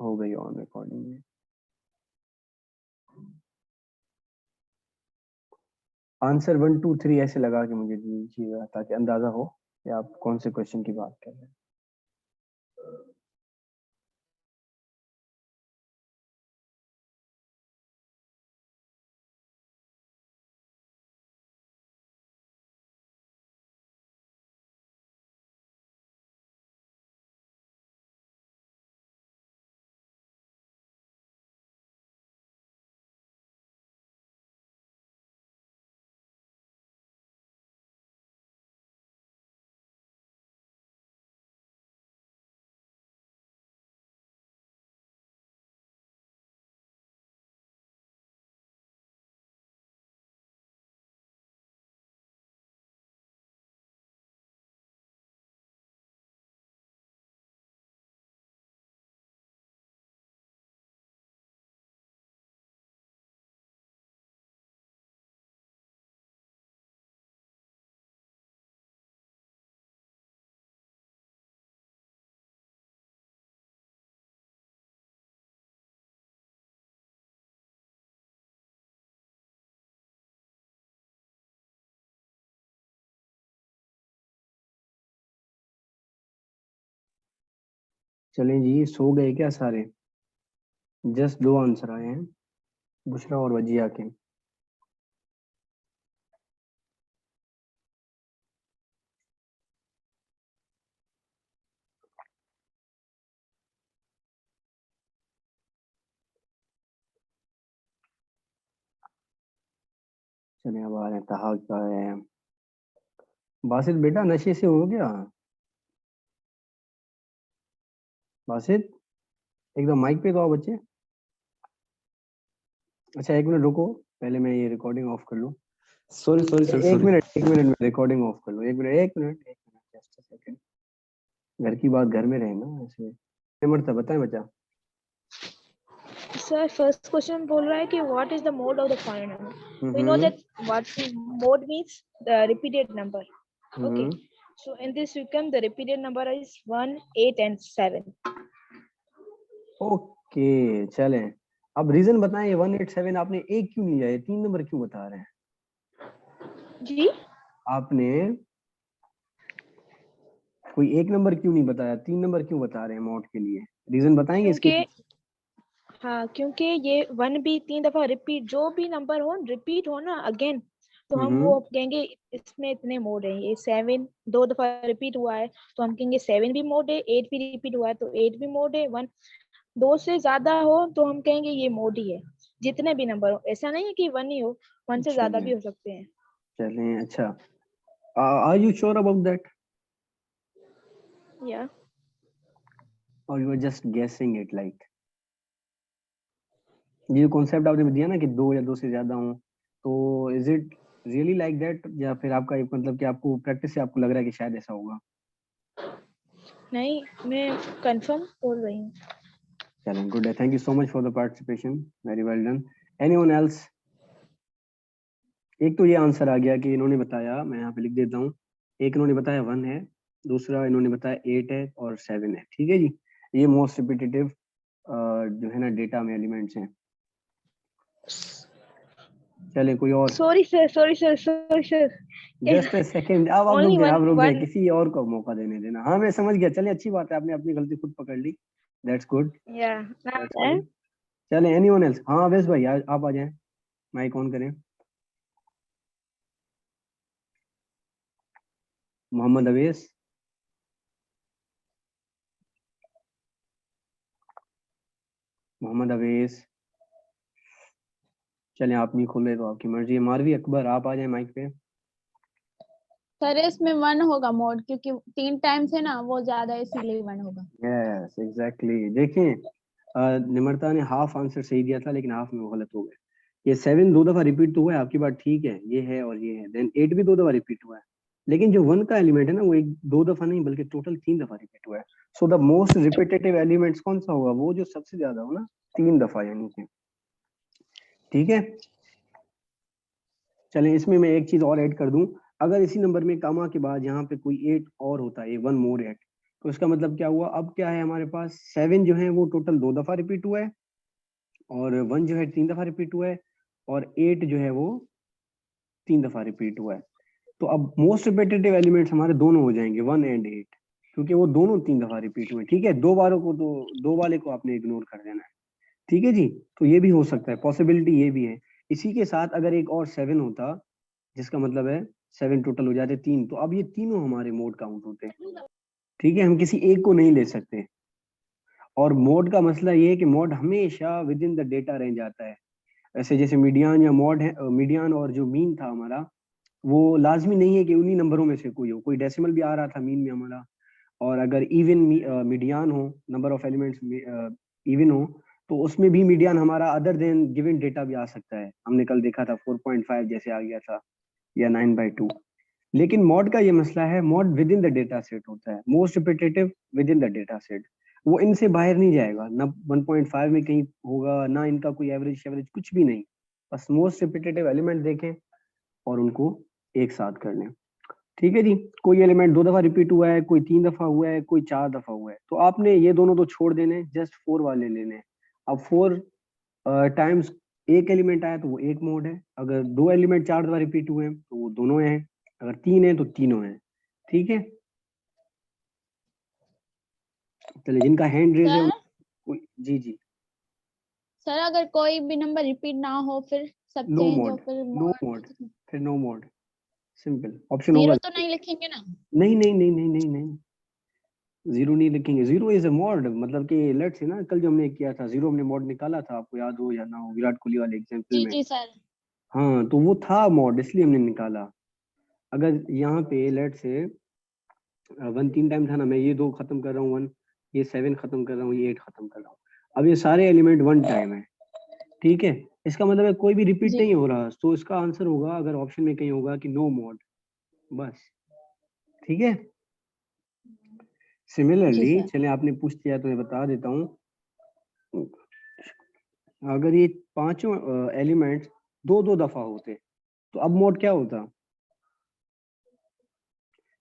हो गई on recording में। आंसर 1 2 3 ऐसे लगा के मुझे दीजिएगा ताकि अंदाजा हो कि आप कौन से क्वेश्चन की बात कर रहे हैं। चलें जी, सो गए क्या सारे? जस्ट 2 आंसर आए हैं, बुशरा और वजिया के। चलिए अब आ रहे हैं तहा का है। बासित बेटा नशे से हो गया? बासित एकदम माइक पे तो आओ बच्चे। अच्छा 1 मिनट रुको, पहले मैं ये रिकॉर्डिंग ऑफ कर लूँ। सॉरी सॉरी सर, एक सॉरी। मिनट में रिकॉर्डिंग ऑफ कर लूँ। एक मिनट जस्ट अ सेकंड। घर की बात घर में रहे ना ऐसे। निमरता बताएं बच्चा। सर फर्स्ट क्वेश्चन बोल रहा है कि what is the mode of the final number. We know that what mode means the repeated number. Okay, so in this weekend the repeated number is 1 8 and 7. Okay चलें, अब reason बताएं ये 187 आपने एक क्यों नहीं लिया, 3 नंबर क्यों बता रहे हैं जी? आपने? कोई एक नंबर क्यों नहीं बताया, 3 नंबर क्यों बता रहे हैं मोड के लिए? रीजन बताएंगे इसके? हाँ, क्योंकि ये 1 भी 3 दफा रिपीट, जो भी नंबर हो रिपीट हो ना अगेन, तो हम वो कहेंगे इसमें इतने मोड है. ये 7 2 दफा रिपीट हुआ है तो हम कहेंगे 7 भी मोड है. 8 भी रिपीट हुआ है तो 8 भी मोड है. 1 2 से ज्यादा हो तो हम कहेंगे ये मोड ही है. जितने भी नंबर हो, ऐसा नहीं है कि 1 ही हो, 1 से ज्यादा भी हो सकते हैं. चलें अच्छा, are you sure about that? या और you are just guessing it like? ये कॉन्सेप्ट आपने दिया ना कि 2 या 2 से ज्यादा हो, तो is it really like that, या फिर आपका एक मतलब कि आपको प्रैक्टिस से आपको लग रहा है कि शायद ऐसा होगा? नहीं, मैं कंफर्म बोल रही हूँ. चलें गुड है, thank you so much for the participation, very well done. Anyone else? एक तो ये आंसर आ गया कि इन्होंने बताया, मैं यहाँ पे लिख देता हूँ। एक इन्होंने बताया 1 है, दूसरा इन्होंने बताया 8 है और 7 है। ठीक है जी, ये मोस्ट रिपीटेटिव जो है ना डेटा में एलिमेंट्स हैं। चले कोई और? Sorry sir. Just a second, अब आप Only रुक गए, one. किसी और को मौका देने देना। हाँ मैं समझ गया, चलिए अच्छी बात है, आपने अपनी गलती खुद पकड़ ली, दैट्स गुड। Yeah. चले एनीवन एल्स? हाँ अवेश भाई आप आ जाएं, माइक ऑन करें। मोहम्मद अवेश, मोहम्मद अवेश। चलें आप नहीं खोले तो आपकी मर्जी है। मारवी अकबर आप आ जाए माइक पे। सर इसमें 1 होगा मोड, क्योंकि 3 टाइम्स है ना वो ज्यादा, इसीलिए 1 होगा. Yes exactly. देखिए निमरता ने हाफ आंसर सही दिया था लेकिन हाफ में वो गलत हो गए। ये 7 2 दफा रिपीट तो हुआ है, आपकी बात ठीक है, ये है और ये है। देन 8 भी 2 दफा रिपीट हुआ है, लेकिन जो 1 का एलिमेंट है ना वो 2 दफा नहीं बल्कि टोटल 3 दफा रिपीट हुआ है। So the most repetitive elements कौन सा होगा? वो जो सबसे ज्यादा हो ना, 3 दफा यानी कि। ठीक है, चलें इसमें मैं एक चीज और ऐड कर दूं। अगर इसी नंबर में कामा के बाद यहाँ पे कोई 8 और होता है, 1 मोर 8, तो इसका मतलब क्या हुआ, अब क्या है हमारे पास 7 जो है वो टोटल 2 दफा रिपीट हुआ है, और 1 जो है 3 दफा रिपीट हुआ है, और 8 जो है वो 3 दफा रिपीट हुआ है। तो अब मोस्ट रिपीटेटिव एलिमेंट्स हमारे दोनों हो जाएंगे 1 एंड 8, क्योंकि वो दोनों 3 दफा रिपीट हुए। ठीक है, दो बारों को तो दो वाले को आपने इग्नोर कर देना है। ठीक है जी, तो ये भी हो सकता है, पॉसिबिलिटी ये भी है। इसी के साथ अगर एक और 7 होता, जिसका मतलब है 7 टोटल हो जाते 3, तो अब ये तीनों हमारे मोड काउंट होते। ठीक है, हम किसी एक को नहीं ले सकते। और मोड का मसला ये है कि मोड हमेशा with in the data range आता है। ऐसे जैसे मीडियन या मोड है, मीडियन और जो मीन था हमारा, वो लाजमी नहीं है कि उन्हीं नंबरों में से कोई हो, कोई डेसिमल भी आ रहा था मीन में हमारा। और अगर इवन मीडियन हो, नंबर ऑफ एलिमेंट्स इवन हो, तो उसमें भी मीडियन हमारा अदर देन गिवन डेटा भी आ सकता है। हमने कल देखा था 4.5 जैसे आ गया था, या 9/2। लेकिन मॉड का ये मसला है, mod with in the data set होता है, most repetitive with in the data set. वो इनसे बाहर नहीं जाएगा, ना 1.5 में कहीं होगा, ना इनका कोई एवरेज एवरेज कुछ भी नहीं। बस मोस्ट रिपीटेटिव एलिमेंट देखें और उनको एक साथ कर लें। ठीक है जी, कोई एलिमेंट 2 दफा रिपीट हुआ है, कोई 3 दफा हुआ है, कोई 4 दफा हुआ है, तो आपने ये दोनों तो छोड़ देने, जस्ट 4 वाले लेने हैं। अब 4 टाइम्स एक एलिमेंट आया तो वो एक मोड है, अगर 2 एलिमेंट 4 दफा रिपीट हुए हैं तो वो दोनों हैं, अगर 3 है तो तीनों हैं। ठीक है, चलिए जिनका हैंड रेज है सर जी जी। सर अगर कोई भी नंबर रिपीट ना हो फिर सब नो चेंज हो मोड, फिर नो मोड मोड, फिर नो मोड, सिंपल ऑप्शन होगा। जीरो तो नहीं लिखेंगे ना? नहीं नहीं नहीं नहीं नहीं नहीं, जीरो नहीं लिखेंगे। जीरो इज अ मॉड, मतलब कि लेट्स से ना, कल जो हमने किया था जीरो, हमने मॉड निकाला था, आपको याद हो या ना हो, विराट कोहली वाले एग्जांपल जी में। जी सर। हाँ, तो वो था मॉड, इसलिए हमने निकाला। अगर यहाँ पे लेट्स से 1 3 टाइम था ना, मैं ये 2 खत्म कर रहा हूँ 1, ये 7 खत्म कर रहा हूँ, ये 8 खत्म कर रहा हूँ, अब ये सारे एलिमेंट 1 टाइम है। ठीक है, इसका मतलब है कोई भी रिपीट जी नहीं हो रहा, तो इसका आंसर होगा, अगर ऑप्शन में कहीं होगा कि नो मोड, बस। ठीक है, जी सिमिलरली सर। चले, आपने पूछ दिया तो मैं बता देता हूँ। अगर ये पांचों एलिमेंट्स 2 दफा होते, तो अब मोड क्या होता,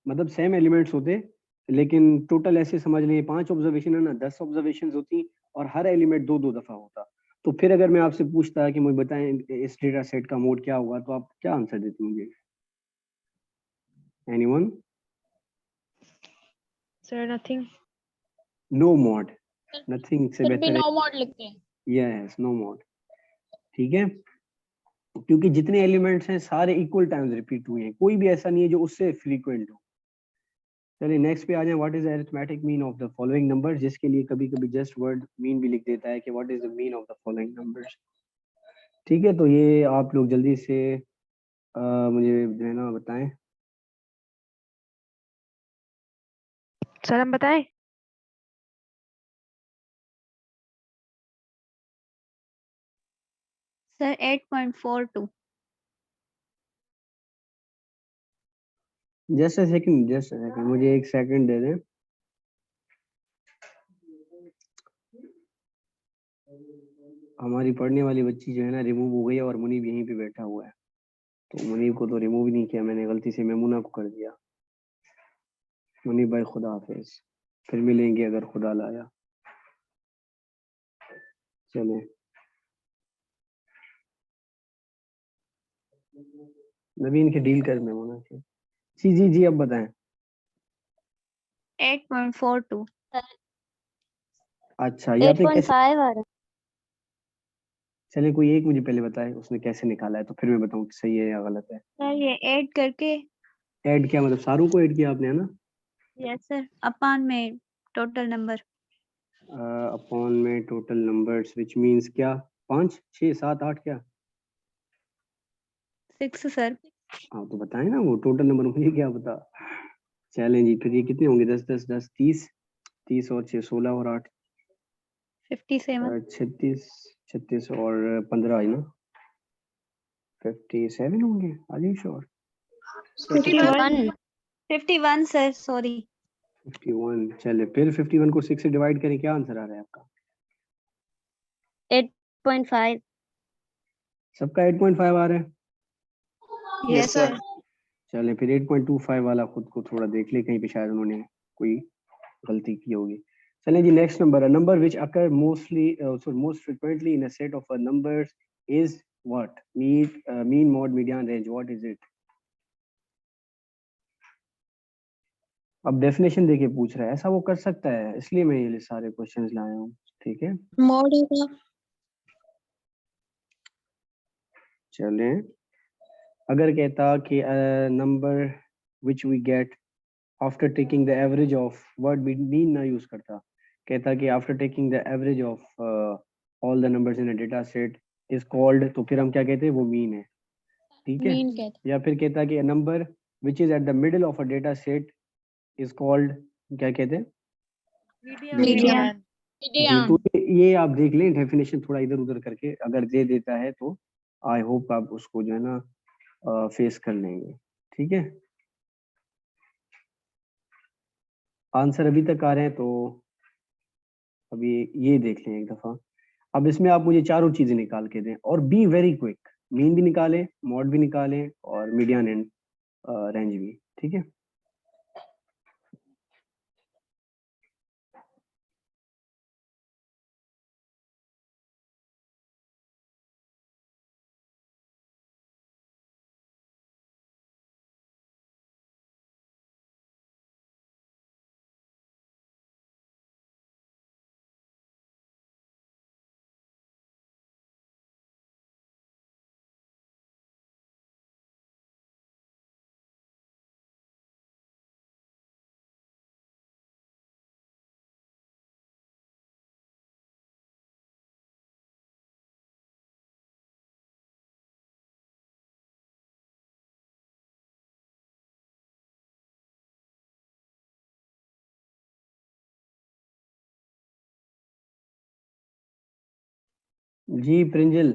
मतलब सेम एलिमेंट्स होते, लेकिन टोटल ऐसे समझ लें 5 ऑब्जर्वेशन है ना, 10 ऑब्जर्वेशन होती, और हर एलिमेंट 2 दफा होता। तो फिर अगर मैं आपसे पूछता कि मुझे बताएं इस डेटा सेट का मोड क्या होगा, तो आप क्या आंसर देते मुझे? Anyone? Sir, nothing. No mode, nothing से फिर भी बेहतर है। नो मोड लिखते हैं। Yes, no mode. ठीक है, क्योंकि जितने एलिमेंट्स हैं सारे इक्वल टाइम्स रिपीट हुए हैं, कोई भी ऐसा नहीं है जो उससे फ्रीक्वेंट हो। चलिए नेक्स्ट पे आ जाए, what is arithmetic mean of the following numbers, जिसके लिए कभी कभी जस्ट वर्ड मीन भी लिख देता है कि what is the mean of the following numbers. ठीक है, तो ये आप लोग जल्दी से मुझे जो है ना बताएं। सर हम बताएं? Sir 8.42। Just a second, just a second, मुझे एक सेकंड दे दें। हमारी पढ़ने वाली बच्ची जो है ना रिमूव हो गई है, और मुनीब यहीं पे बैठा हुआ है, तो मुनीब को तो रिमूव ही नहीं किया मैंने, गलती से मेमुना को कर दिया। मुनीब भाई खुदा हाफिज, फिर मिलेंगे अगर खुदा लाया। चले, नवीन के डील कर मेमुना से। जी जी जी, अब बताएं। 8.42। अच्छा, ये आपने कैसे, 8.5 आ रहा चले कोई एक मुझे पहले बताए उसने कैसे निकाला है, तो फिर मैं बताऊं कि सही है या गलत है। सर ये ऐड करके। ऐड किया मतलब सारों को ऐड किया आपने, है ना? यस सर, अपान में टोटल नंबर। अपॉन में टोटल नंबर्स, विच मींस क्या, 5 6 7 8 क्या? 6 सर। हाँ तो बताए ना, वो टोटल नंबर मुझे क्या पता। चलें जी, फिर ये कितने होंगे, 10 10 10 30, 30 और 6 16 और 8 57। 36, 36 और 15 है ना, 57 होंगे, are you sure? 51। 51 sir, sorry. 51, चले फिर 51 को 6 से डिवाइड करें, क्या आंसर आ रहा है आपका? 8.5। सबका 8.5 आ रहा है। Yes sir. चले फिर 8.25 वाला खुद को थोड़ा देख ले, कहीं पे शायद उन्होंने कोई गलती की होगी। चलिए जी, नेक्स्ट नंबर है number which occur most frequently in a set of numbers is what? Mean mod median range, what is it? अब डेफिनेशन देके पूछ रहा है, ऐसा वो कर सकता है, इसलिए मैं ये सारे क्वेश्चंस लाया हूँ। ठीक है, मॉड होगा। चले, अगर कहता कि number which we get after taking the average of, word mean ना यूज करता, कहता कि after taking the average of all the numbers in a data set is called, तो फिर हम क्या कहते हैं? वो मीन है। ठीक है, मीन कहते या फिर कहता कि number which is at the middle of a data set is called, क्या कहते हैं? मीडियन। जी, मीडियन। तो ये आप देख लें डेफिनेशन थोड़ा इधर उधर करके, अगर दे देता है तो आई होप आप उसको जो है ना फेस कर लेंगे। ठीक है, आंसर अभी तक आ रहे हैं, तो अभी ये देख लें एक दफा। अब इसमें आप मुझे चारों चीजें निकाल के दें और बी वेरी क्विक, मीन भी निकालें, मॉड भी निकालें और मीडियन एंड रेंज भी। ठीक है, जी प्रिंजल,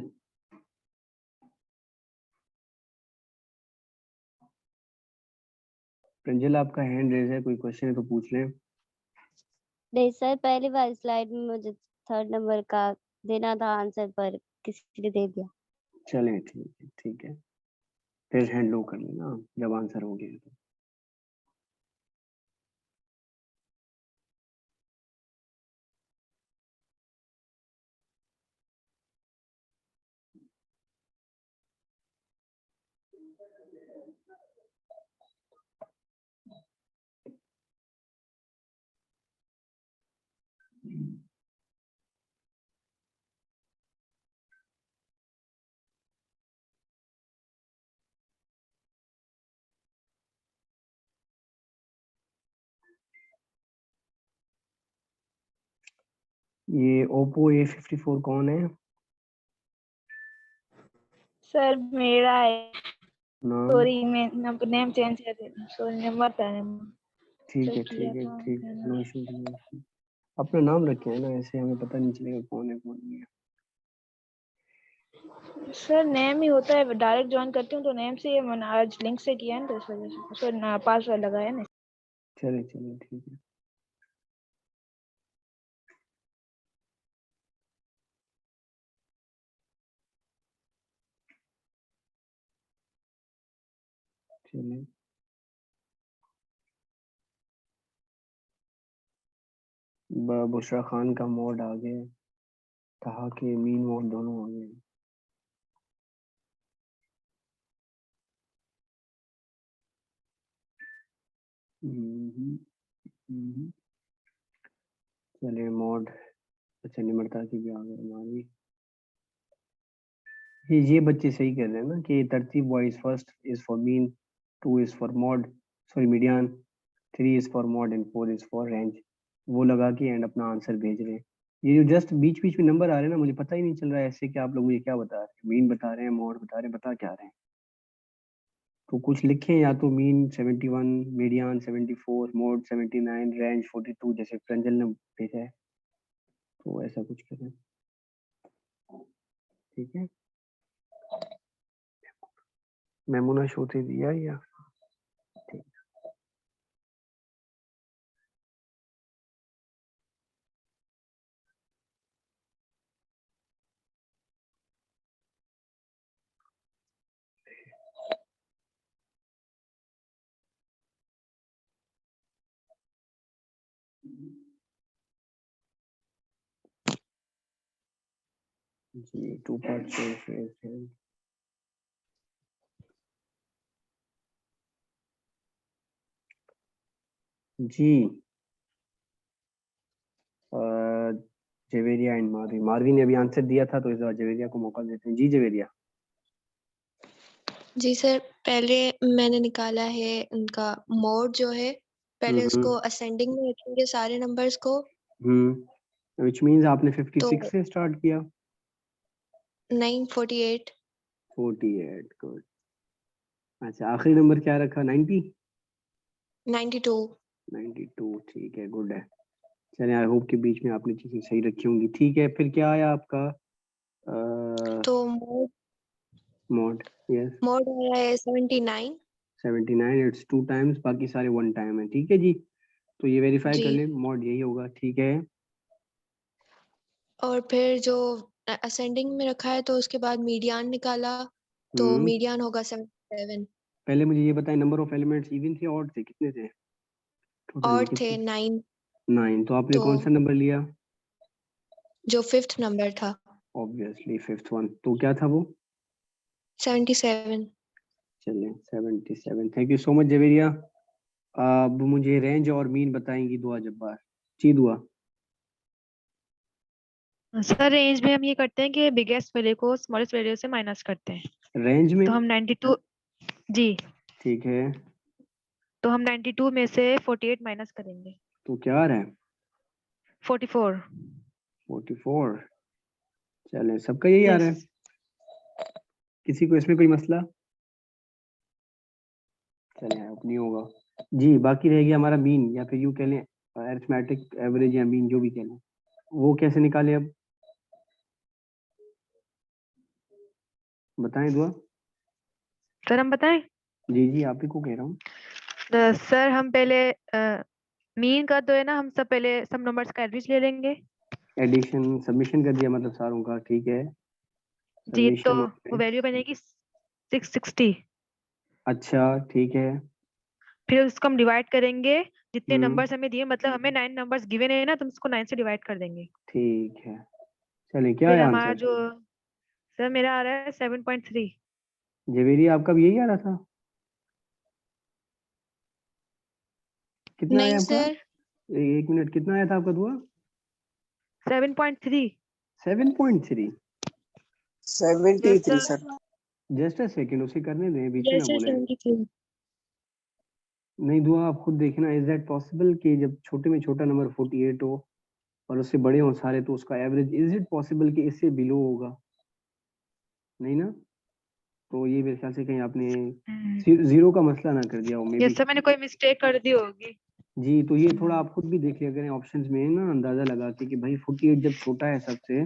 प्रिंजल आपका हैंड रेज है, कोई क्वेश्चन है तो पूछ लें। नहीं सर, पहली बार स्लाइड में मुझे थर्ड नंबर का देना था आंसर, पर किसी ने दे दिया। चलें, ठीक है, ठीक है, फिर हैंड लो कर लेना जब आंसर हो गया तो। ये ओप्पो A54 कौन है? सर मेरा है, नाम? सॉरी मैं नेम चेंज कर देता, सॉरी नंबर था नंबर ठीक है, किया ठीक है, था ठीक है, नो मैंने। Issue, no issue. अपना नाम रखे है ना, ऐसे हमें पता नहीं चलेगा कौन है कौन नहीं है। सर नेम ही होता है, डायरेक्ट ज्वाइन करती हूँ तो नेम से, मैंने आज लिंक से किया है ना, तो इस वजह से सर पासवर्ड लगाया ना। चले चले, ठीक है, चले। बुशरा खान का मोड आ गया, कहा कि मीन मोड दोनों आ गए। हम्म, हम्म, चलिए मोड, अच्छा निम्रता की भी आ गई हमारी। ये बच्चे सही कह रहे हैं ना कि तरतीब wise first is for mean, 2 is for mod, sorry median, 3 is for mod and 4 is for range. वो लगा के एंड अपना आंसर भेज रहे हैं। ये जो जस्ट बीच बीच में नंबर आ रहे हैं ना, मुझे पता ही नहीं चल रहा है ऐसे कि आप लोग मुझे क्या बता रहे हैं, मीन बता रहे हैं, मॉड बता रहे हैं, बता क्या रहे हैं। तो कुछ लिखें, या तो मीन 71, मीडियन 74, मोड 79, रेंज 42, जैसे प्रंजल ने भेजा है, तो ऐसा कुछ करें। ठीक है, मेमोना शो थे दिया या ठीक। जी 2 पार्ट्स है। जी जवेरिया एंड मारवी, मारवी ने अभी आंसर दिया था तो इस बार जवेरिया को मौका देते हैं। जी जवेरिया। जी सर, पहले मैंने निकाला है उनका मोड जो है, पहले उसको असेंडिंग में रखेंगे सारे नंबर्स को। व्हिच मींस आपने तो 56 से स्टार्ट किया। 948 48 गुड। अच्छा आखिरी नंबर क्या रखा? 90 92 92 ठीक है, गुड है। चलिए आई होप के बीच में आपने चीजें सही रखी होंगी। ठीक है, फिर क्या आया आपका? तो मोड यस मोड आया है 79 79, इट्स 2 टाइम्स, बाकी सारे 1 टाइम है। ठीक है जी, तो ये वेरीफाई कर जी। ले, मोड यही होगा। ठीक है, और फिर जो असेंडिंग में रखा है तो उसके बाद मीडियन निकाला, तो मीडियन होगा 77। पहले मुझे ये बताएं, नंबर ऑफ एलिमेंट्स इवन थे ऑड थे? कितने थे टोटल में? और थे कितने? 9, 9। तो आपने तो कौन सा नंबर लिया? जो 5th नंबर था ऑब्वियसली 5th वन। तो क्या था वो? 77। चलिए 77। Thank you so much Javeria. अब मुझे रेंज और मीन बताएंगी दुआ जब्बार। जी दुआ। सर रेंज में हम ये करते हैं कि बिगेस्ट वैल्यू को स्मॉलेस्ट वैल्यू से माइनस करते हैं। रेंज में? तो हम 92 जी, ठीक है, तो हम 92 में से 48 माइनस करेंगे। तो क्या आ रहा है? 44। 44। चले सबका यही आ रहा है, यस किसी को इसमें कोई मसला? चले अब नहीं होगा जी। बाकी रह गया हमारा मीन, या फिर यूं कह लें अरिथमेटिक एवरेज या मीन, जो भी कह लें। वो कैसे निकाले अब बताएं दुआ। सर हम बताएं। जी जी आप ही को कह रहा हूँ। सर हम पहले मीन का तो है ना, हम सब पहले सब नंबर्स का एवरेज ले लेंगे। एडिशन सबमिशन कर दिया मतलब सारों का, ठीक है। जी, तो सबमिशन वो वैल्यू बनेगी 660। अच्छा ठीक है। फिर उसको हम डिवाइड करेंगे, जितने हम्म नंबर्स हमें दिए, मतलब हमें 9 नंबर्स गिवन है ना, तो हम उसको 9 से डिवाइड कर देंगे। ठीक है, चलिए क्या फिर है हमारा आंसर? जो, सर मेरा आ रहा है 7.3। जवेरी आपका भी यही आ रहा था? कितना आया नहीं आपका? सर, एक मिनट, कितना आया था आपका दुआ? 7.3। 7.3। 73 सर। जस्ट अ सेकंड, उसे करने दें, बीच में ना यस सर, बोले। 73। नहीं दुआ आप खुद देखना, इज दैट पॉसिबल कि जब छोटे में छोटा नंबर 48 हो और उससे बड़े हो सारे, तो उसका एवरेज, इज इट पॉसिबल कि इससे बिलो होगा? नहीं ना? तो ये मेरे ख्याल से कहीं आपने जीरो का मसला ना कर दिया हो मे बी। यस सर, मैंने कोई मिस्टेक कर दी होगी। जी, तो ये थोड़ा आप खुद भी देख लिया करें ऑप्शंस में ना, अंदाजा लगा के कि भाई 48 जब छोटा है सबसे,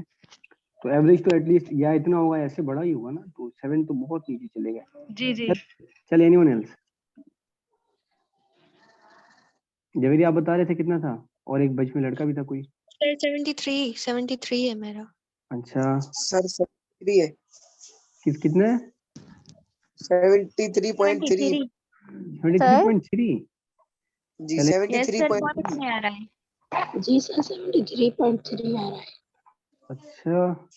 तो एवरेज तो एटलीस्ट या इतना होगा, ऐसे बड़ा ही होगा ना, तो 7 तो बहुत नीचे चलेगा। जी जी। चल एनीवन एल्स? जवेरी आप बता रहे थे कितना था, और एक बच में लड़का भी था कोई। सर 73 है मेरा। अच्छा सर 73 है। कितना है? 73.3। 73.3। जी चले 73.3। में आ रहा है। जी सर 73.3 आ रहा है। अच्छा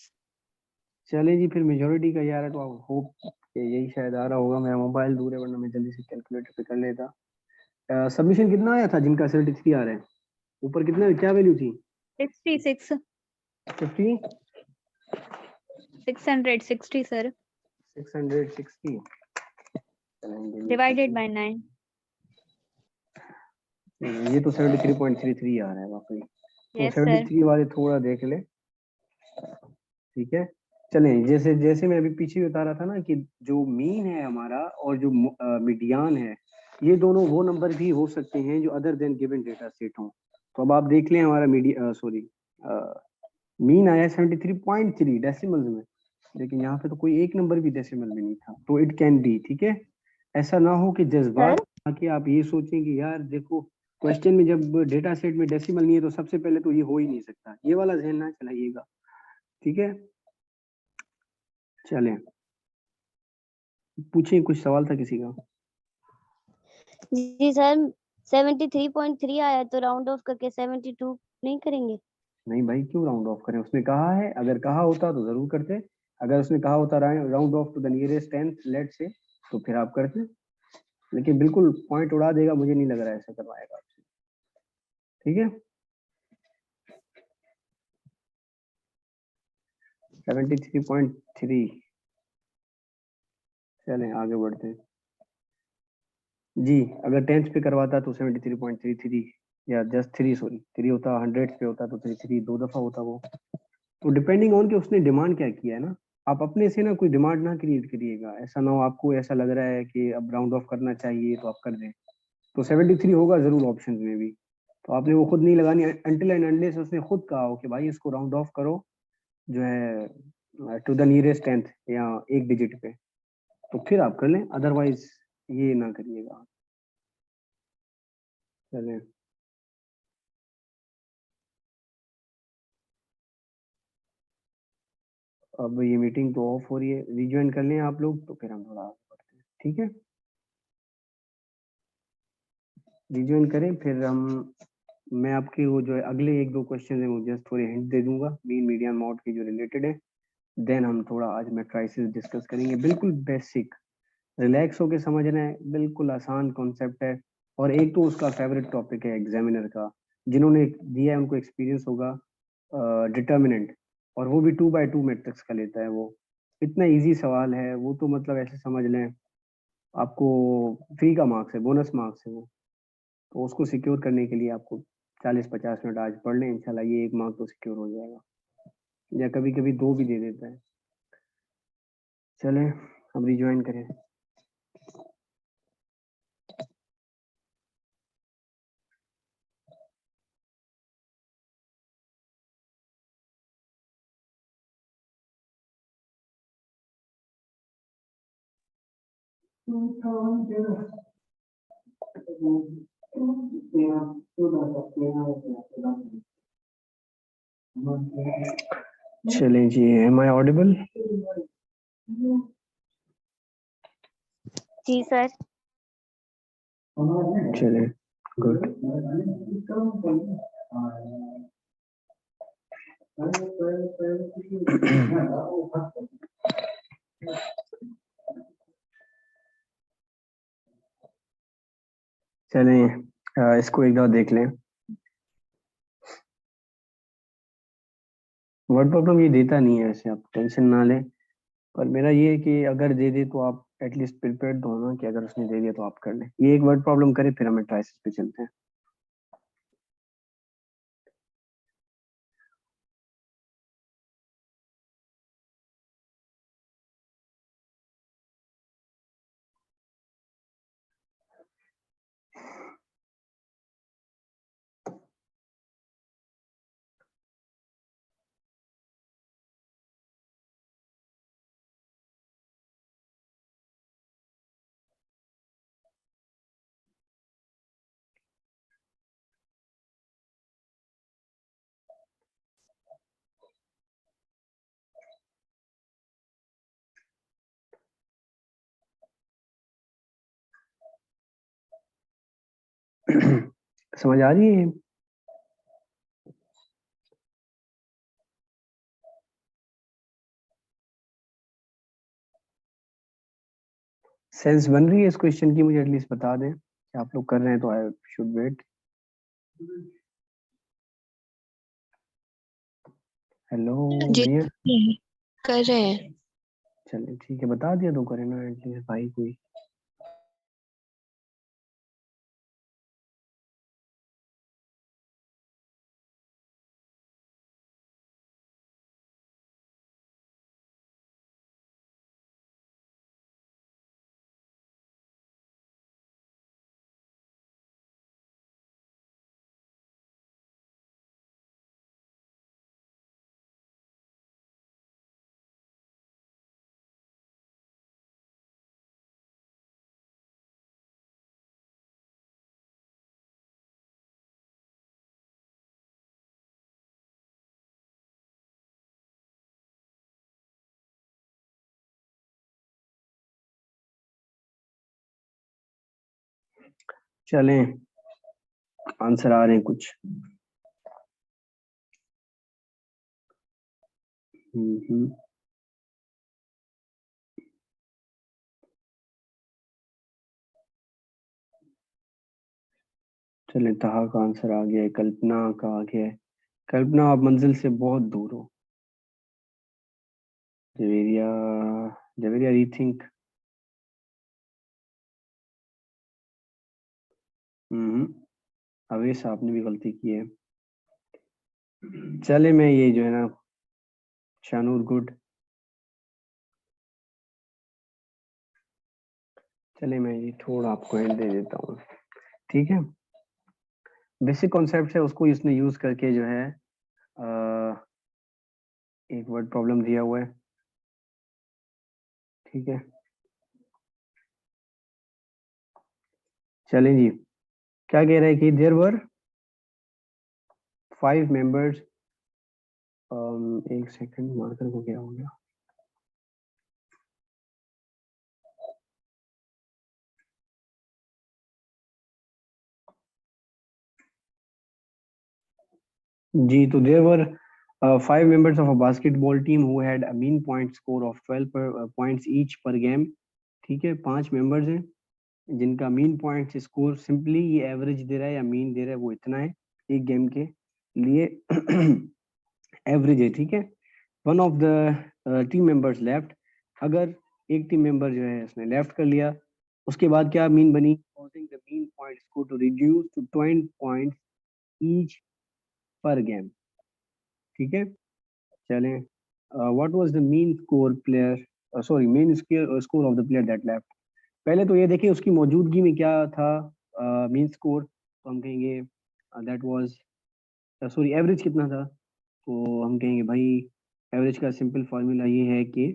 चले जी, फिर मेजोरिटी का यार है, तो आप होप यही शायद आ रहा होगा। मेरा मोबाइल दूर है, वरना मैं जल्दी से कैलकुलेटर पे कर लेता। सबमिशन कितना आया था जिनका 73 आ रहा है? ऊपर कितना, क्या वैल्यू थी? 66 50 660 सर, 660 डिवाइडेड बाय 9। ये तो 73.33 आ रहा है वाकई। तो यस सर। 73 वाले थोड़ा देख ले, ठीक है। चलें, जैसे जैसे मैं अभी पीछे बता रहा था ना कि जो मीन है हमारा और जो मीडियन है, ये दोनों वो नंबर भी हो सकते हैं जो other than given data set हो। तो अब आप देख लें, हमारा मीन आया 73.3 डेसिमल्स में, लेकिन यहाँ पे तो कोई एक नंबर भी डेसिमल में नहीं था, तो इट कैन बी, ठीक है। ऐसा ना हो कि जज्बात आके आप ये सोचें कि यार देखो क्वेश्चन में जब डेटा सेट में डेसिमल नहीं है तो सबसे पहले तो ये हो ही नहीं सकता, ये वाला ध्यान ना चलाइएगा, ठीक है। चलें, पूछिए, कुछ सवाल था किसी का? जी सर 73.3 आया तो राउंड ऑफ करके 72 नहीं करेंगे? नहीं भाई, क्यों राउंड ऑफ करें? उसने कहा है, अगर कहा होता तो जरूर करते, अगर उसने कहा होता round off to the nearest tenth let's say, तो फिर आप करते, लेकिन बिल्कुल पॉइंट उड़ा देगा, मुझे नहीं लग रहा है ऐसा करवाएगा आपसे। ठीक है, 73.3। चलें आगे बढ़ते हैं जी। अगर टेंथ पे करवाता तो 73.33 या जस्ट 3, सॉरी 3 होता, 100 पे होता तो 3 दो दफा होता वो। तो डिपेंडिंग ऑन कि उसने डिमांड क्या किया है ना, आप अपने से ना कोई डिमांड ना क्रिएट करिएगा, ऐसा ना हो आपको ऐसा लग रहा है कि अब राउंड ऑफ करना चाहिए तो आप कर दें। तो 73 होगा जरूर ऑप्शन में भी, तो आपने वो खुद नहीं लगानी अनटिल एंड अनलेस उसने खुद कहा हो कि भाई इसको राउंड ऑफ करो जो है टू द नियरेस्ट टेंथ या एक डिजिट पे, तो फिर आप कर लें, अदरवाइज ये ना करिएगा। चलें, अब ये मीटिंग तो ऑफ हो रही है, रिज्वाइन कर लें आप लोग, तो फिर हम थोड़ा आगे बढ़ते हैं। ठीक है, रिज्वाइन करें, फिर हम मैं आपके वो जो है अगले 1-2 क्वेश्चन है वो जस्ट थोड़े हिंट दे दूंगा मीन मीडियन मोड के जो रिलेटेड है, देन हम थोड़ा आज मैट्राइसिस डिस्कस करेंगे। बिल्कुल बेसिक, रिलैक्स होके समझना है, बिल्कुल आसान कॉन्सेप्ट है, और एक तो उसका फेवरेट टॉपिक है एग्जामिनर का, जिन्होंने दिया है उनको एक्सपीरियंस होगा। डिटर्मिनेंट, और वो भी 2x2 मैट्रिक्स का लेता है वो, इतना इजी सवाल है वो, तो मतलब ऐसे समझ लें आपको फ्री का मार्क्स है, बोनस मार्क्स है वो। तो उसको सिक्योर करने के लिए आपको 40-50 मिनट आज पढ़ लें, इंशाल्लाह ये 1 मार्क तो सिक्योर हो जाएगा, या कभी कभी 2 भी दे देता है। चलें अब रिज्वाइन करें। चलें जी, एम आई ऑडिबल? जी सर। चलें, गुड। चलें इसको एक बार देख लें। वर्ड प्रॉब्लम ये देता नहीं है वैसे, आप टेंशन ना लें, पर मेरा ये है कि अगर दे दे तो आप एटलीस्ट प्रिपेयर्ड हो ना, कि अगर उसने दे दिया तो आप कर लें। ये एक वर्ड प्रॉब्लम करे, फिर हमें ट्राइसिस पे चलते हैं। समझ आ रही है? सेंस बन रही है इस क्वेश्चन की? मुझे एटलीस्ट बता दें कि आप लोग कर रहे हैं तो आई शुड वेट। हेलो जी भैया, कर रहे हैं। चलिए ठीक है, बता दिया तो करें ना एटलीस्ट भाई कोई। चलें, आंसर आ रहे हैं कुछ। हम्म। चले, तहा का आंसर आ गया है, कल्पना का आ गया है। कल्पना आप मंजिल से बहुत दूर हो। जवेरिया, जवेरिया रीथिंक। अवेश आपने भी गलती की है। चले, मैं ये जो है ना, शानूर गुड। चले, मैं ये थोड़ा आपको हिंट दे देता हूँ, ठीक है। बेसिक कॉन्सेप्ट है, उसको इसने यूज करके जो है एक वर्ड प्रॉब्लम दिया हुआ है, ठीक है। चलें जी, क्या कह रहा है कि देयर वर 5 मेंबर्स। एक सेकंड, मार्कर को क्या हो गया। जी, तो there were 5 members of a basketball team who had a mean point score of 12 points each per game, ठीक है। 5 मेंबर्स हैं जिनका मीन पॉइंट स्कोर, सिंपली ये एवरेज दे रहा है या मीन दे रहा है, वो इतना है एक गेम के लिए। एवरेज है, ठीक है। One of the team members left, अगर एक टीम मेंबर जो है उसने लेफ्ट कर लिया, उसके बाद क्या मीन बनी, causing the mean point score to reduce to 20 points each per game, ठीक है। चलें, what was the mean score player, sorry mean score of the player that left. पहले तो ये देखिए उसकी मौजूदगी में क्या था मीन स्कोर, तो हम कहेंगे दैट वाज, सॉरी एवरेज कितना था, तो हम कहेंगे भाई एवरेज का सिंपल फार्मूला ये है कि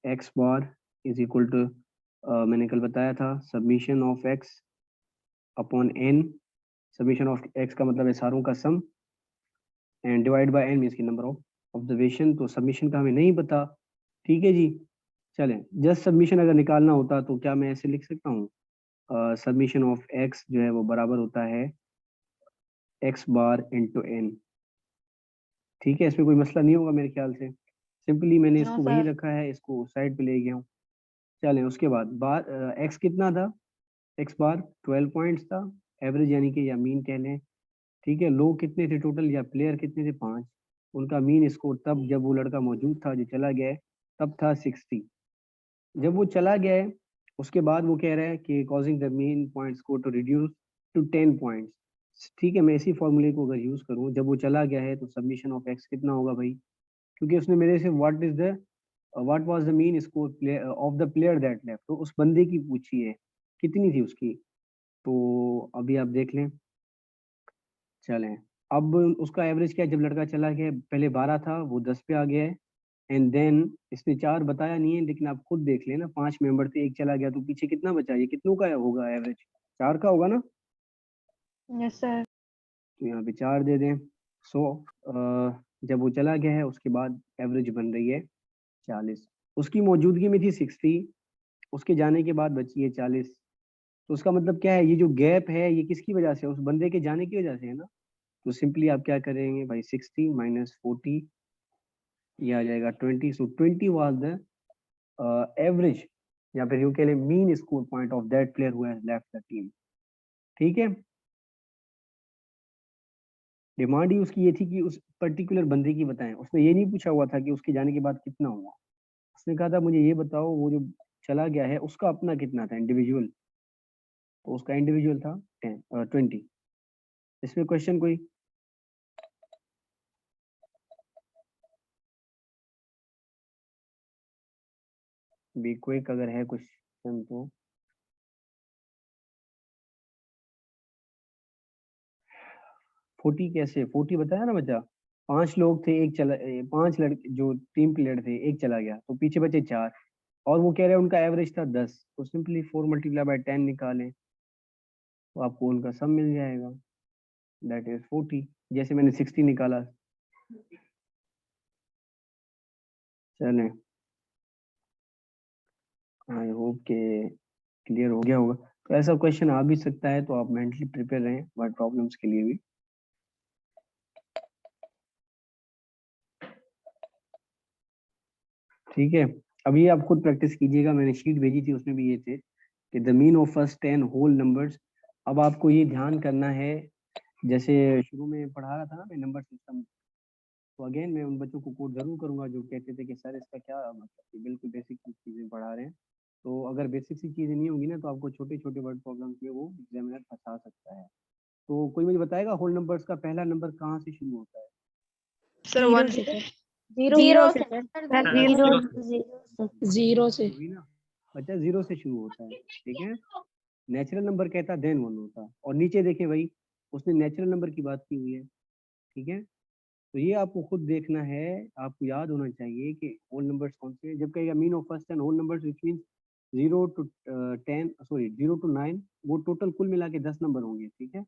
X bar is equal to, मैंने कल बताया था, summation of X upon N. Summation of X का मतलब है सारों का sum, and divide by N means की नंबर ऑफ ऑब्जर्वेशन। तो सबमिशन का हमें नहीं पता, ठीक है जी। चलें, जस्ट सबमिशन अगर निकालना होता तो क्या मैं ऐसे लिख सकता हूँ, सबमिशन ऑफ एक्स जो है वो बराबर होता है एक्स बार इंटू एन, ठीक है। इसमें कोई मसला नहीं होगा मेरे ख्याल से। सिंपली मैंने इसको वही रखा है, इसको साइड पे ले गया हूँ। चलें, उसके बाद बार एक्स कितना था, एक्स बार 12 पॉइंट्स था, एवरेज यानी कि या मीन कह लें, ठीक है। लोग कितने थे टोटल, या प्लेयर कितने थे, 5। उनका मीन स्कोर तब जब वो लड़का मौजूद था, जो चला गया है, तब था 60। जब वो चला गया है उसके बाद वो कह रहा है कि causing the mean point score to reduce to 10 points, ठीक है। मैं इसी फॉर्मूले को अगर यूज करूं, जब वो चला गया है तो सबमिशन ऑफ एक्स कितना होगा भाई, क्योंकि उसने मेरे से what was the mean score of the player that left, तो उस बंदे की पूछी है कितनी थी उसकी। तो अभी आप देख लें। चलें, अब उसका एवरेज क्या है, जब लड़का चला गया, पहले 12 था वो 10 पे आ गया है, एंड देन इसने 4 बताया नहीं है, लेकिन आप खुद देख लेना, 5 मेंबर थे, एक चला गया, तो पीछे कितना बचा, ये कितनों का होगा एवरेज, 4 का होगा ना। Yes sir. तो यहाँ पे 4 दे दें। सो जब वो चला गया है उसके बाद एवरेज बन रही है 40। उसकी मौजूदगी में थी 60, उसके जाने के बाद बची है 40। तो उसका मतलब क्या है, ये जो गैप है ये किसकी वजह से, उस बंदे के जाने की वजह से है ना। तो सिंपली आप क्या करेंगे भाई, 60 माइनस 40, ये आ जाएगा 20। सो 20 वाज द एवरेज, या फिर यूं कह ले mean score point of that player who has left the team, ठीक है। डिमांड ही उसकी ये थी कि उस पर्टिकुलर बंदे की बताएं, उसने ये नहीं पूछा हुआ था कि उसके जाने के बाद कितना हुआ। उसने कहा था मुझे ये बताओ वो जो चला गया है उसका अपना कितना था इंडिविजुअल, तो उसका इंडिविजुअल था 20। इसमें क्वेश्चन कोई, बी क्विक अगर है क्वेश्चन तो। फोर्टी कैसे, 40 बताया ना बच्चा, 5 लोग थे, एक चला, 5 लड़के जो टीम प्लेयर थे, एक चला गया, तो पीछे बचे 4, और वो कह रहे हैं उनका एवरेज था 10, तो सिंपली 4 मल्टीप्लाई बाय 10 निकालें तो आपको उनका सम मिल जाएगा, दैट इज 40, जैसे मैंने 60 निकाला। चलें, आई होप के क्लियर हो गया होगा। तो ऐसा क्वेश्चन आ भी सकता है, तो आप मेंटली प्रिपेयर रहें वर्ड प्रॉब्लम्स के लिए भी। ठीक है, अब ये आप खुद प्रैक्टिस कीजिएगा, मैंने शीट भेजी थी उसमें भी ये थे कि the mean of first 10 whole numbers. अब आपको ये ध्यान करना है, जैसे शुरू में पढ़ा रहा था ना मैं नंबर सिस्टम, तो अगेन मैं उन बच्चों को कोट जरूर करूंगा जो कहते थे कि सर इसका क्या मतलब, कि बिल्कुल बेसिक चीजें पढ़ा रहे हैं। तो अगर बेसिक सी चीजें नहीं होंगी ना तो आपको छोटे छोटे वर्ड प्रॉब्लम्स में वो एग्जामिनर फंसा सकता है। तो कोई मुझे बताएगा होल नंबर्स का पहला नंबर कहाँ से शुरू होता है? सर 1 से सर। जीरो से से सर। जीरो से वही ना बच्चा, 0 से शुरू होता है, ठीक है। नेचुरल नंबर कहता देन 1 होता, और नीचे देखें भाई उसने नेचुरल नंबर की बात की हुई है, ठीक है। तो ये आपको खुद देखना है, आपको याद होना चाहिए कि होल नंबर्स कौन से हैं। जब कहेगा mean of first 10 whole numbers which means 0 to 10 sorry 0 to 9, वो टोटल कुल मिला के 10 नंबर होंगे, ठीक है।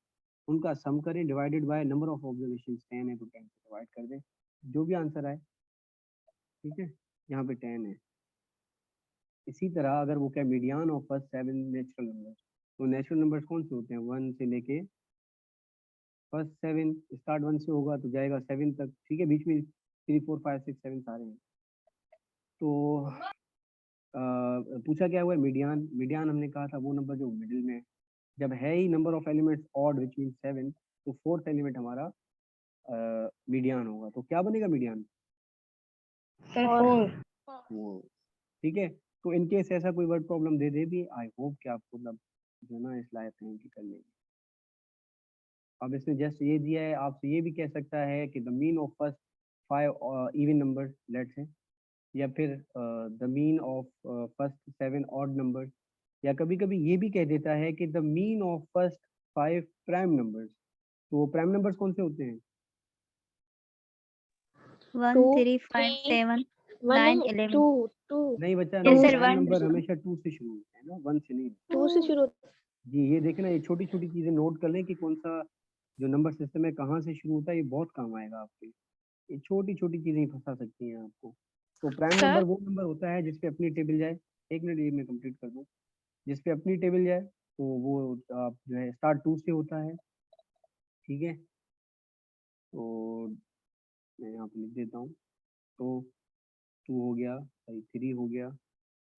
उनका सम करें divided by number of observations, 10 है तो 10 से डिवाइड कर दें, जो भी आंसर आए, ठीक है। यहाँ पे 10 है। इसी तरह अगर वो क्या median of first 7 natural numbers, तो नेचुरल नंबर्स कौन से होते हैं 1 से लेके फर्स्ट 7, स्टार्ट 1 से होगा तो जाएगा 7 तक, ठीक है। बीच में 3 4 5 6 7 सारे हैं। तो पूछा क्या हुआ है मीडियन। मीडियन हमने कहा था वो नंबर जो मिडिल में है। जब है ही number of elements odd which mean 7, तो फोर्थ एलिमेंट हमारा मीडियन होगा। तो क्या बनेगा मीडियन? वो, ठीक है। तो इनकेस ऐसा कोई वर्ड प्रॉब्लम दे दे भी, आई होप कि आपको मतलब जो है ना इस लायक हैं कि कर लेंगे। अब इसने जस्ट ये दिया है, आपसे ये भी कह सकता है कि the mean of first 5 even numbers let's say, या फिर the mean of first 7 odd numbers, या कभी कभी ये भी कह देता है कि the mean of first 5 prime numbers. तो प्राइम नंबर्स कौन से होते हैं? 1 3 5 7 9 11। नहीं बच्चा, Yes, नहीं, sir, प्राइम 1 नंबर हमेशा 2 से शुरू होते हैं ना, 1 से नहीं। 2 से शुरू जी ये देखना, ये छोटी छोटी चीजें नोट कर लें कि कौन सा जो नंबर सिस्टम है कहाँ से शुरू होता है, ये बहुत काम आएगा आपके। ये छोटी छोटी चीजें ही फंसा सकती हैं आपको। तो प्राइम नंबर वो नंबर होता है जिसपे अपनी टेबल जाए, एक मिनट ये मैं कंप्लीट कर दूं, जिसपे अपनी टेबल जाए तो वो आप जो है स्टार्ट 2 से होता है, ठीक है। तो मैं यहाँ पे लिख देता हूँ। तो 2 हो गया, 3 हो गया,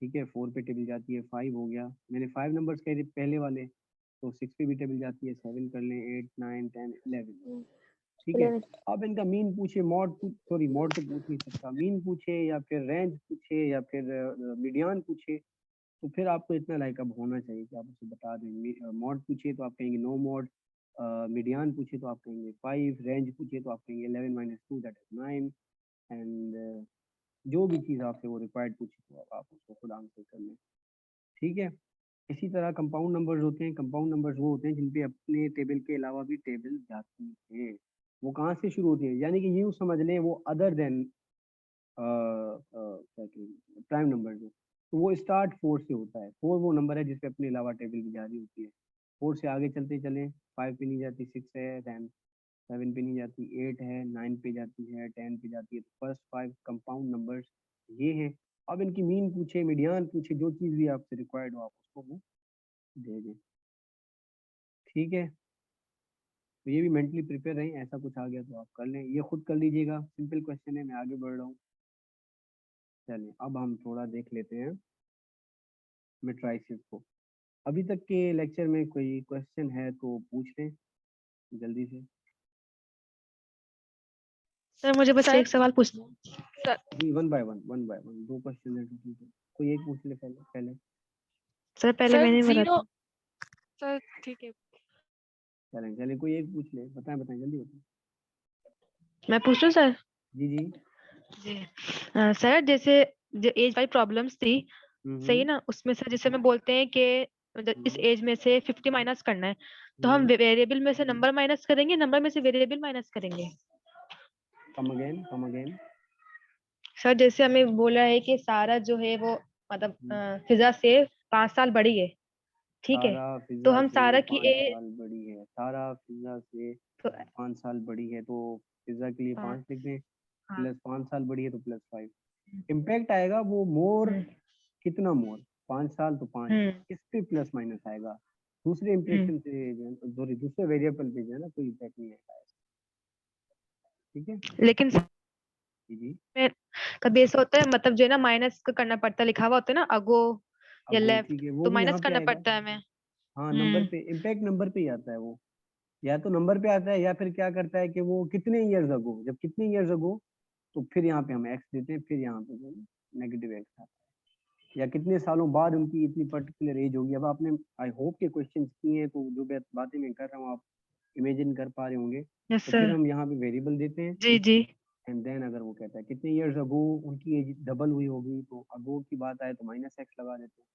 ठीक है। 4 पे टेबल जाती है, 5 हो गया, मैंने 5 नंबर्स कह दिए पहले वाले, तो 6 पे भी टेबल जाती है, 7 कर लें, 8 9 10 11, ठीक है। अब इनका मीन पूछे, सॉरी मॉड तो पूछ नहीं सकता, मीन पूछे या फिर रेंज पूछे या फिर मीडियन पूछे, तो फिर आपको इतना लाइक अब होना चाहिए कि आप उसे बता दें। मॉड पूछे तो आप कहेंगे नो मॉड, मीडियन पूछे तो आप कहेंगे 5, रेंज पूछे तो आप कहेंगे 11 - 2 दैट इज 9, एंड जो भी चीज़ आपसे वो रिक्वायर्ड पूछे तो आप उसको खुद आंसर कर लें, ठीक है। इसी तरह कंपाउंड नंबर्स होते हैं। कंपाउंड नंबर्स वो होते हैं जिन पे अपने टेबल के अलावा भी टेबल जाती है। वो कहाँ से शुरू होती है, यानी कि यूँ समझ लें वो अदर देन क्या कहते प्राइम नंबर जो, तो वो स्टार्ट 4 से होता है। 4 वो नंबर है जिसपे अपने अलावा टेबल भी जारी होती है। 4 से आगे चलते चले, 5 पे नहीं जाती, 6 है, then 7 पे नहीं जाती, 8 है, 9 पे जाती है, 10 पे जाती है। तो फर्स्ट 5 कंपाउंड नंबर्स ये हैं। अब इनकी मीन पूछे, मीडियन पूछे, जो चीज़ भी आपसे रिक्वायर्ड हो आप उसको वो दे दें, ठीक है। तो ये भी मेंटली प्रिपेयर रहें, ऐसा कुछ आ गया तो आप कर लें, ये खुद कर लीजिएगा, सिंपल क्वेश्चन है, मैं आगे बढ़ रहा हूँ। चलिए अब हम थोड़ा देख लेते हैं मैट्रिसेस को। अभी तक के लेक्चर में कोई क्वेश्चन है तो पूछ लें जल्दी से। सर मुझे बस एक सवाल पूछना है। जी वन बाय वन 2 क्वेश्चन है टोटल, कोई एक पूछ ले पहले। सर पहले मैंने बताया। सर ठीक है। चलें कोई एक पूछ ले, बताएं जल्दी बताएं। मैं पूछ लूं सर? जी सर जैसे जो एज वाली प्रॉब्लम्स थी, सही ना, उसमें से जैसे में बोलते हैं कि इस एज में से 50 माइनस करना है, तो हम वेरिएबल में से नंबर माइनस करेंगे, नंबर में से वेरिएबल माइनस करेंगे? Come again. सर जैसे हमें बोला है कि सारा जो है वो मतलब फिजा से 5 साल बड़ी है, ठीक है, सारा तो फिजा हम से सारा की 5 साल बड़ी है, सारा फिजा से तो 5 साल बड़ी है, तो फिजा के लिए 5 लिख दें, प्लस 5 साल बड़ी है तो प्लस 5। इम्पैक्ट आएगा वो मोर, कितना मोर, 5 साल तो 5, इस पे प्लस माइनस आएगा। दूसरे इम्प्रेशन से सॉरी दूसरे वेरिएबल पे जो है ना कोई इम्पैक्ट नहीं आएगा, ठीक है। लेकिन जी कभी ऐसा होता है मतलब जो है ना माइनस करना पड़ता है, लिखा हुआ होता है ना अगो या अब वो लेफ्ट, ठीक है, वो तो भी यहाँ माइनस पे करना आएगा। पड़ता है हमें। हाँ नंबर हम्म पे, इम्पैक्ट नंबर पे ही आता है वो, या तो नंबर पे आता है या फिर क्या करता है कि वो कितने ईयर्स अगो, जब कितने ईयर्स अगो तो फिर यहाँ पे हम एक्स देते हैं, फिर यहाँ पे नेगेटिव एक्स आता है, या कितने सालों बाद उनकी इतनी पर्टिकुलर एज होगी। अब आपने आई होप के क्वेश्चन किए हैं, तो जो बातें मैं कर रहा हूँ आप इमेजिन कर पा रहे होंगे। यस तो फिर सर। हम यहाँ पे वेरिएबल देते हैं, जी जी। एंड देन अगर वो कहता है कितने ईयर्स अगो उनकी एज डबल हुई होगी, तो अगो की बात आए तो माइनस एक्स लगा देते हैं,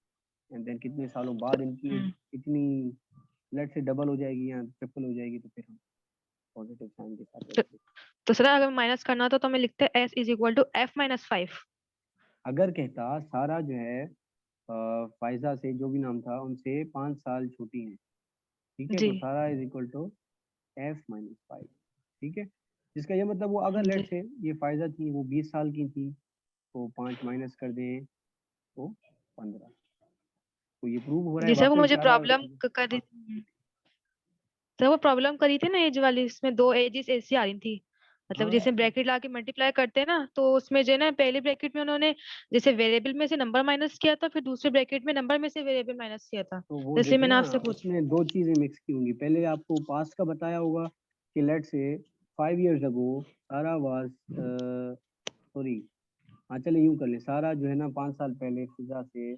एंड देन कितने सालों बाद इनकी एज इतनी लेट से डबल हो जाएगी या ट्रिपल हो जाएगी, तो फिर हम पॉजिटिव साइन के साथ तो, ऐसे। तो सर अगर माइनस करना हो तो हमें लिखते हैं s is equal to f minus 5। अगर कहता सारा जो है फायजा से, जो भी नाम था, उनसे 5 साल छोटी है, ठीक है, जी तो सारा is equal to f minus 5, ठीक है, जिसका ये मतलब वो अगर लेट जी। से ये फायजा थी वो 20 साल की थी, तो 5 माइनस कर दें तो 15, तो ये प्रूव हो रहा है जी सर, वो वाकई मुझे सारा। प्रॉब्लम कर सर, वो प्रॉब्लम करी थी ना एज वाली, इसमें 2 एजेस ऐसी आ रही थी, मतलब हाँ जैसे ब्रैकेट ला के मल्टीप्लाई करते हैं ना, तो उसमें जो है ना पहले ब्रैकेट में उन्होंने जैसे वेरिएबल में से नंबर माइनस किया था, फिर दूसरे ब्रैकेट में नंबर में से वेरिएबल माइनस किया था, तो वो जैसे देखो मैंने ना, आपसे पूछा। उसने दो चीजें मिक्स की होंगी। पहले आपको पास्ट का बताया होगा कि लेट से 5 years अगो सारा वाज, सॉरी, हाँ चले यूं कर ले, सारा जो है ना 5 साल पहले फिजा से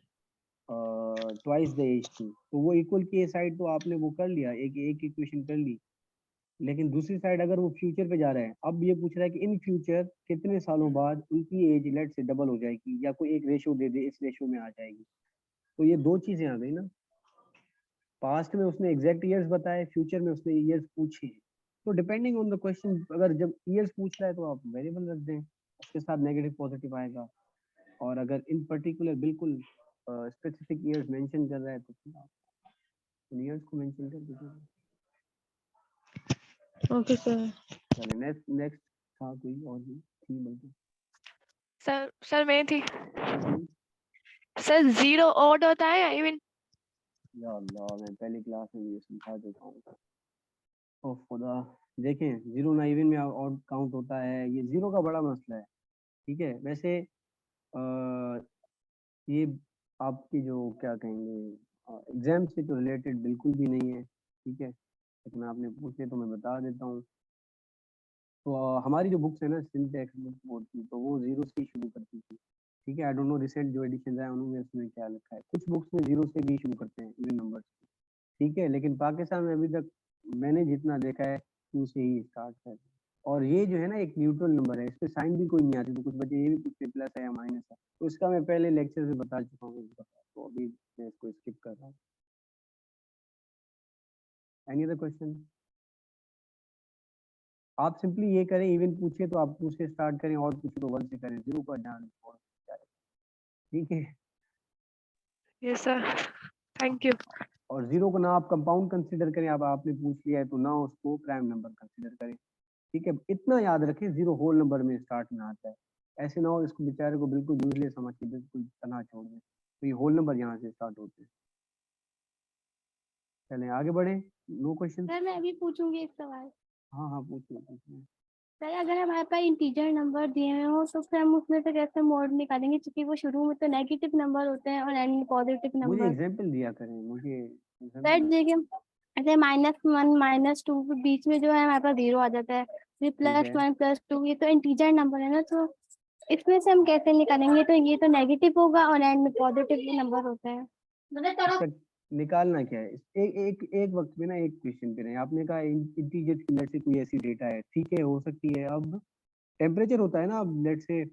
ट्वाइस द एज थी, तो वो इक्वल की साइड तो आपने वो कर लिया, एक एक इक्वेशन कर ली। लेकिन दूसरी साइड अगर वो फ्यूचर पे जा रहा है, अब ये पूछ रहा है कि इन फ्यूचर कितने सालों बाद उनकी एज लेट से डबल हो जाएगी, या कोई एक रेशो दे दे, इस रेशो में आ जाएगी। तो ये दो चीजें आ गई ना, पास्ट में उसने एग्जैक्ट ईयर्स बताए, फ्यूचर में उसने ईयर्स पूछे। तो डिपेंडिंग ऑन द क्वेश्चन, अगर जब ईयर्स पूछ रहा है तो आप वेरिएबल रख दें, उसके साथ नेगेटिव पॉजिटिव आएगा, और अगर इन पर्टिकुलर बिल्कुल स्पेसिफिक ईयर्स मेंशन कर रहा है तो फिर आप ईयर्स को मेंशन कर दीजिए। Okay sir. चलिए नेक्स्ट नेक्स्ट था कोई और भी थी बल्कि। सर मैं थी हम्म। सर, 0 ऑड होता है या इवन? या अल्लाह, मैं पहली क्लास में ये समझा देता हूँ। ओ खुदा, देखें जीरो ना इवन में ऑड काउंट होता है, ये जीरो का बड़ा मसला है, ठीक है। वैसे ये आपकी जो क्या कहेंगे एग्जाम से तो रिलेटेड बिल्कुल भी नहीं है, ठीक है, लेकिन आपने पूछे तो मैं बता देता हूँ। तो हमारी जो बुक्स है ना सिंटैक्स बोर्ड की, तो वो जीरो से ही शुरू करती थी, ठीक है। आई डोंट नो रिसेंट जो एडिशन आए उन्होंने उसमें क्या लिखा है, कुछ बुक्स में जीरो से भी शुरू करते हैं इवन नंबर, ठीक है, लेकिन पाकिस्तान में अभी तक मैंने जितना देखा है टू से ही स्टार्ट है। और ये जो है ना एक न्यूट्रल नंबर है, इस पे साइन भी कोई नहीं आती, तो कुछ बच्चे ये भी पूछते प्लस है या माइनस है, तो इसका मैं पहले लेक्चर में बता चुका हूँ, तो अभी मैं इसको स्किप कर रहा हूँ। Any other question? आप सिंपली ये करें, इवन पूछे तो आप टू से स्टार्ट करें, और पूछे तो वन से करें, जीरो का ध्यान, ठीक है। Yes sir, thank you. और जीरो को ना आप कंपाउंड कंसीडर करें, अब आपने पूछ लिया है तो ना उसको प्राइम नंबर कंसीडर करें, ठीक है। इतना याद रखें जीरो होल नंबर में स्टार्ट में आता है, ऐसे ना हो इसको बेचारे को बिल्कुल यूजलेस समझ के बिल्कुल तना छोड़ दें, तो ये होल नंबर यहाँ से स्टार्ट होते हैं। चलें आगे बढ़े, नो क्वेश्चन? सर मैं भी पूछूंगी एक सवाल। हाँ हाँ पूछिए। सर अगर हमारे पास इंटीजर नंबर दिए हुए हो तो फिर हम उसमें से कैसे मोड निकालेंगे, क्योंकि वो शुरू में तो नेगेटिव नंबर होते हैं और एंड में पॉजिटिव मुझे नंबर। एग्जाम्पल दिया करें, मुझे सर एग्जाम्पल। देखिए, ऐसे -1 -2 के बीच में जो है हमारे पास 0 आ जाता है, फिर ठीक है, +1 +2, ये तो इंटीजर नंबर है ना, तो इसमें से हम कैसे निकालेंगे? तो ये तो नेगेटिव होगा और एंड में पॉजिटिव नंबर होता है। इसका निकालना क्या है? एक एक एक वक्त में ना एक क्वेश्चन पे रहे, आपने कहा इंटीजर की लेट से कोई ऐसी डेटा है, ठीक है, हो सकती है। अब टेम्परेचर होता है ना, अब लेट से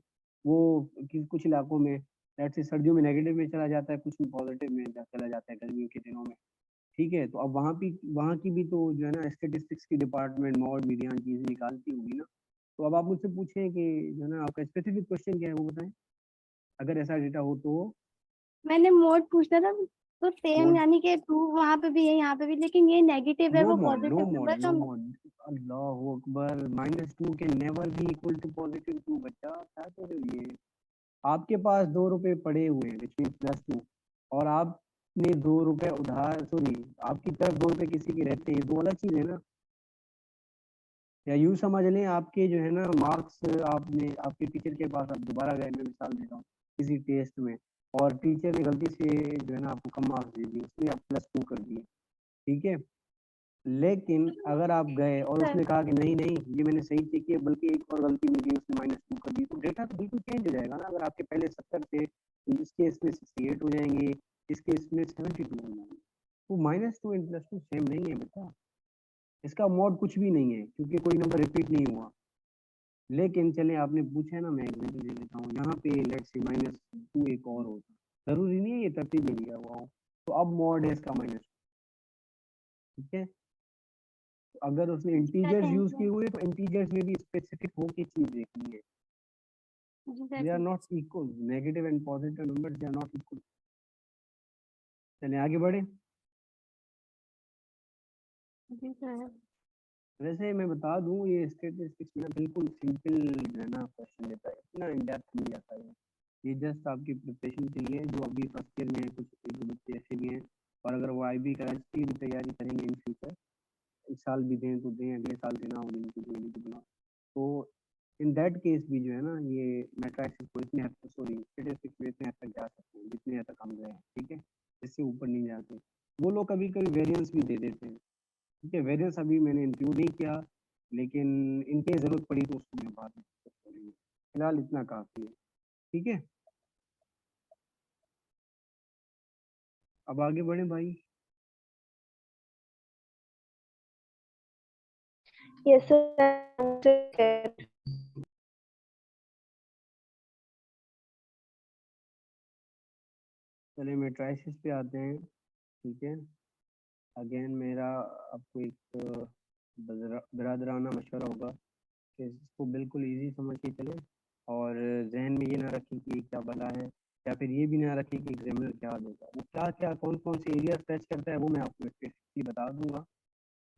वो कुछ इलाकों में लेट से सर्दियों में नेगेटिव में चला जाता है, कुछ में पॉजिटिव में चला जाता है गर्मियों के दिनों में, ठीक है। तो अब वहाँ की भी तो जो है ना स्टेटिस्टिक्स की डिपार्टमेंट मॉड मीडियन चीजें निकालती होगी ना। तो अब आप मुझसे पूछें कि जो है ना आपका स्पेसिफिक क्वेश्चन क्या है वो बताएं, अगर ऐसा डेटा हो तो। मैंने मोड पूछा था, तो सेम मोड, यानी कि 2 वहां पे भी है यहाँ पे भी, लेकिन ये नेगेटिव है, नो वो mode, no positive mode, number no तो मोड, अल्लाह अकबर, -2 can never be equal to +2। बच्चा क्या कर रहे हो? ये आपके पास 2 रुपए पड़े हुए हैं विच मीन +2, और आपने 2 रुपए उधार, सॉरी आपकी तरफ 2 रुपए किसी के रहते हैं, ये दो अलग चीज है ना। या यूँ समझ लें आपके जो है ना मार्क्स आपने आपके टीचर के पास आप दोबारा गए, मैं मिसाल दे रहा हूँ किसी टेस्ट में, और टीचर ने गलती से जो है ना आपको कम मार्क्स दे दिए, उसने आप +2 कर दिए, ठीक है। लेकिन अगर आप गए और उसने कहा कि नहीं नहीं ये मैंने सही चेक किया बल्कि एक और गलती मिली उसने -2 कर दी, तो डेटा तो बिल्कुल चेंज हो जाएगा ना। अगर आपके पहले 70 थे इस केस में 68 हो जाएंगे, इस केस में 72 हो जाएंगे। तो -2 एंड +2 सेम नहीं है बेटा, इसका मॉड कुछ भी नहीं है क्योंकि कोई नंबर रिपीट नहीं हुआ। लेकिन चले आपने पूछा है ना, मैं एग्जाम्पल दे देता हूँ, यहाँ पे लेट्स से -2 एक और होता, जरूरी नहीं है ये तरतीब में लिया हुआ हो, तो अब मॉड है इसका -2, ठीक है। तो अगर उसने इंटीजर्स यूज किए हुए तो इंटीजर्स में भी स्पेसिफिक होके चीज देखनी है। They are not equal, negative and positive numbers they are not equal. चलिए आगे बढ़े। वैसे मैं बता दूं ये स्टैटिस्टिक्स में बिल्कुल सिंपल जो है ना क्वेश्चन देता है, इतना इन डेप्थ नहीं जाता है। ये जस्ट आपकी प्रिपरेशन के लिए जो अभी फर्स्ट ईयर में है, कुछ एक दो बच्चे ऐसे भी हैं, और अगर वो IB का की भी तैयारी करेंगे इन फ्यूचर, इस साल भी दें तो दें, अगले साल देना हो जिनको देने को देना, तो इन दैट केस भी जो है ना ये मैट्रिक्स को इतने हद तक, सॉरी स्टैटिस्टिक्स में इतने हद तक जा सकते हैं जितने हद तक हम गए हैं, ठीक है, इससे ऊपर नहीं जाते। वो लोग कभी कभी वेरिएंस भी दे देते हैं, ठीक है। वेरिएंस अभी मैंने इंक्लूड नहीं किया, लेकिन इनके जरूरत पड़ी तो उसको मैं बाद में डिस्कस करेंगे, फिलहाल इतना काफी है, ठीक है। अब आगे बढ़े भाई। Yes, sir. चलिए मैट्रिसेस पे आते हैं, ठीक है। अगेन मेरा आपको एक बिरादराना मशवरा होगा कि इसको बिल्कुल इजी समझ के चलें, और जहन में ये ना रखें कि क्या भला है, या फिर ये भी ना रखें कि एग्जामिनर क्या देगा, वो क्या क्या कौन कौन से एरिया टच करता है वो मैं आपको स्पेसिफिकली बता दूंगा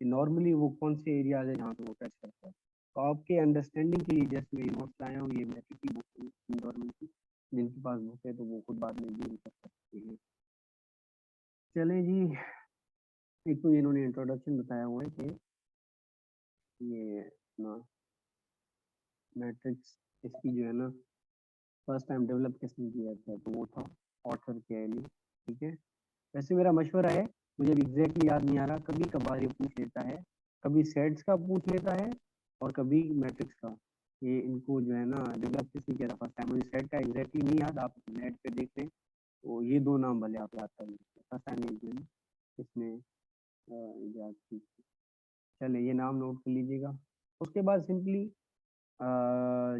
कि नॉर्मली वो कौन से एरियाज है जहाँ पे वो टच करता है। तो आपके अंडरस्टैंडिंग के लिए जस्ट मैं नोट्स लाया हूँ, ये मैट्रिक की बुक गवर्नमेंट की, जिनके पास बुक है तो वो खुद बाद में भी कर सकते हैं। चलें जी, एक तो इन्होंने इंट्रोडक्शन बताया हुआ है कि ये अपना मैट्रिक्स इसकी जो है ना फर्स्ट टाइम डेवलप किसने किया था, तो वो था ऑर्थर केली, ठीक है। वैसे मेरा मशवरा है, मुझे अभी एग्जैक्टली याद नहीं आ रहा, कभी कभार ये पूछ लेता है, कभी सेट्स का पूछ लेता है और कभी मैट्रिक्स का, ये इनको जो है ना डेवलप किसने किया था फर्स्ट टाइम, मुझे सेट का एग्जैक्टली नहीं याद, आप नेट पे देख लें तो ये दो नाम भले आप याद कर लीजिए, फर्स्ट टाइम इसमें याद की। चले ये नाम नोट कर लीजिएगा। उसके बाद सिंपली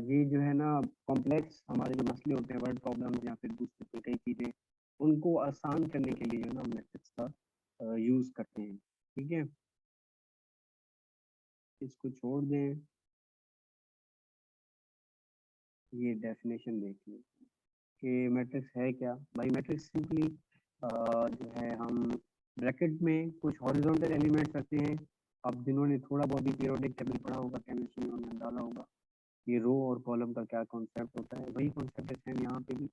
ये जो है ना कॉम्प्लेक्स हमारे जो मसले होते हैं, वर्ड प्रॉब्लम या फिर दूसरी कोई कई चीज़ें, उनको आसान करने के लिए जो है ना मैट्रिक्स का यूज़ करते हैं, ठीक है। इसको छोड़ दें, ये डेफिनेशन देखिए कि मैट्रिक्स है क्या। भाई मैट्रिक्स सिंपली जो है हम ब्रैकेट में कुछ हॉरिजॉन्टल एलिमेंट्स रखते हैं। अब जिन्होंने थोड़ा बहुत भी पीरियोडिक टेबल पढ़ा होगा केमिस्ट्री में, उन्होंने डाला होगा ये रो और कॉलम का क्या कॉन्सेप्ट होता है, वही कॉन्सेप्ट है सेम यहाँ पे भी।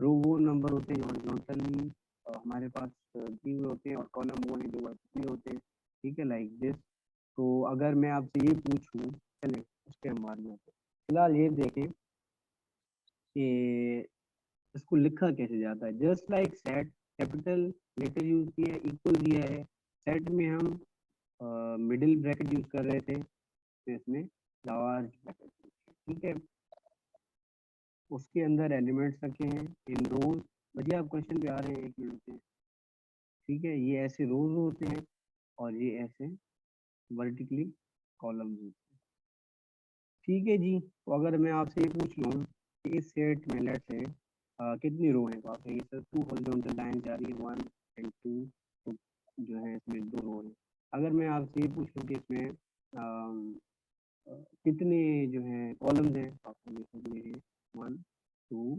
रो वो नंबर होते हैं हॉरिजॉन्टली हमारे पास दिए हुए होते हैं, और कॉलम वो हैं जो वर्टिकली होते हैं, ठीक है, लाइक दिस। तो अगर मैं आपसे ये पूछूं, चलें उसके हम बाद में आते हैं। फिलहाल ये देखें कि इसको लिखा कैसे जाता है। Just like set, capital letter use किया है, इक्वल दिया है, सेट में हम मिडिल ब्रैकेट यूज कर रहे थे, तो इसमें लार्ज ब्रैकेट, ठीक है। उसके अंदर एलिमेंट्स रखे हैं इन रोज। भैया आप क्वेश्चन पे आ रहे हैं, एक मिनट से, ठीक है। ये ऐसे रोज होते हैं और ये ऐसे वर्टिकली कॉलम्स होते हैं, ठीक है जी। तो अगर मैं आपसे ये पूछ लूँ कि इस सेट में लेट से कितनी रो हैं, तो आप कहिए सर 2 हॉरिजॉन्टल लाइन जा रही है, 1 एंड 2, तो जो है इसमें 2 रो हैं। अगर मैं आपसे ये पूछ लूँ कि इसमें कितने जो हैं कॉलम्स हैं, तो आपको ये समझ हैं 1 2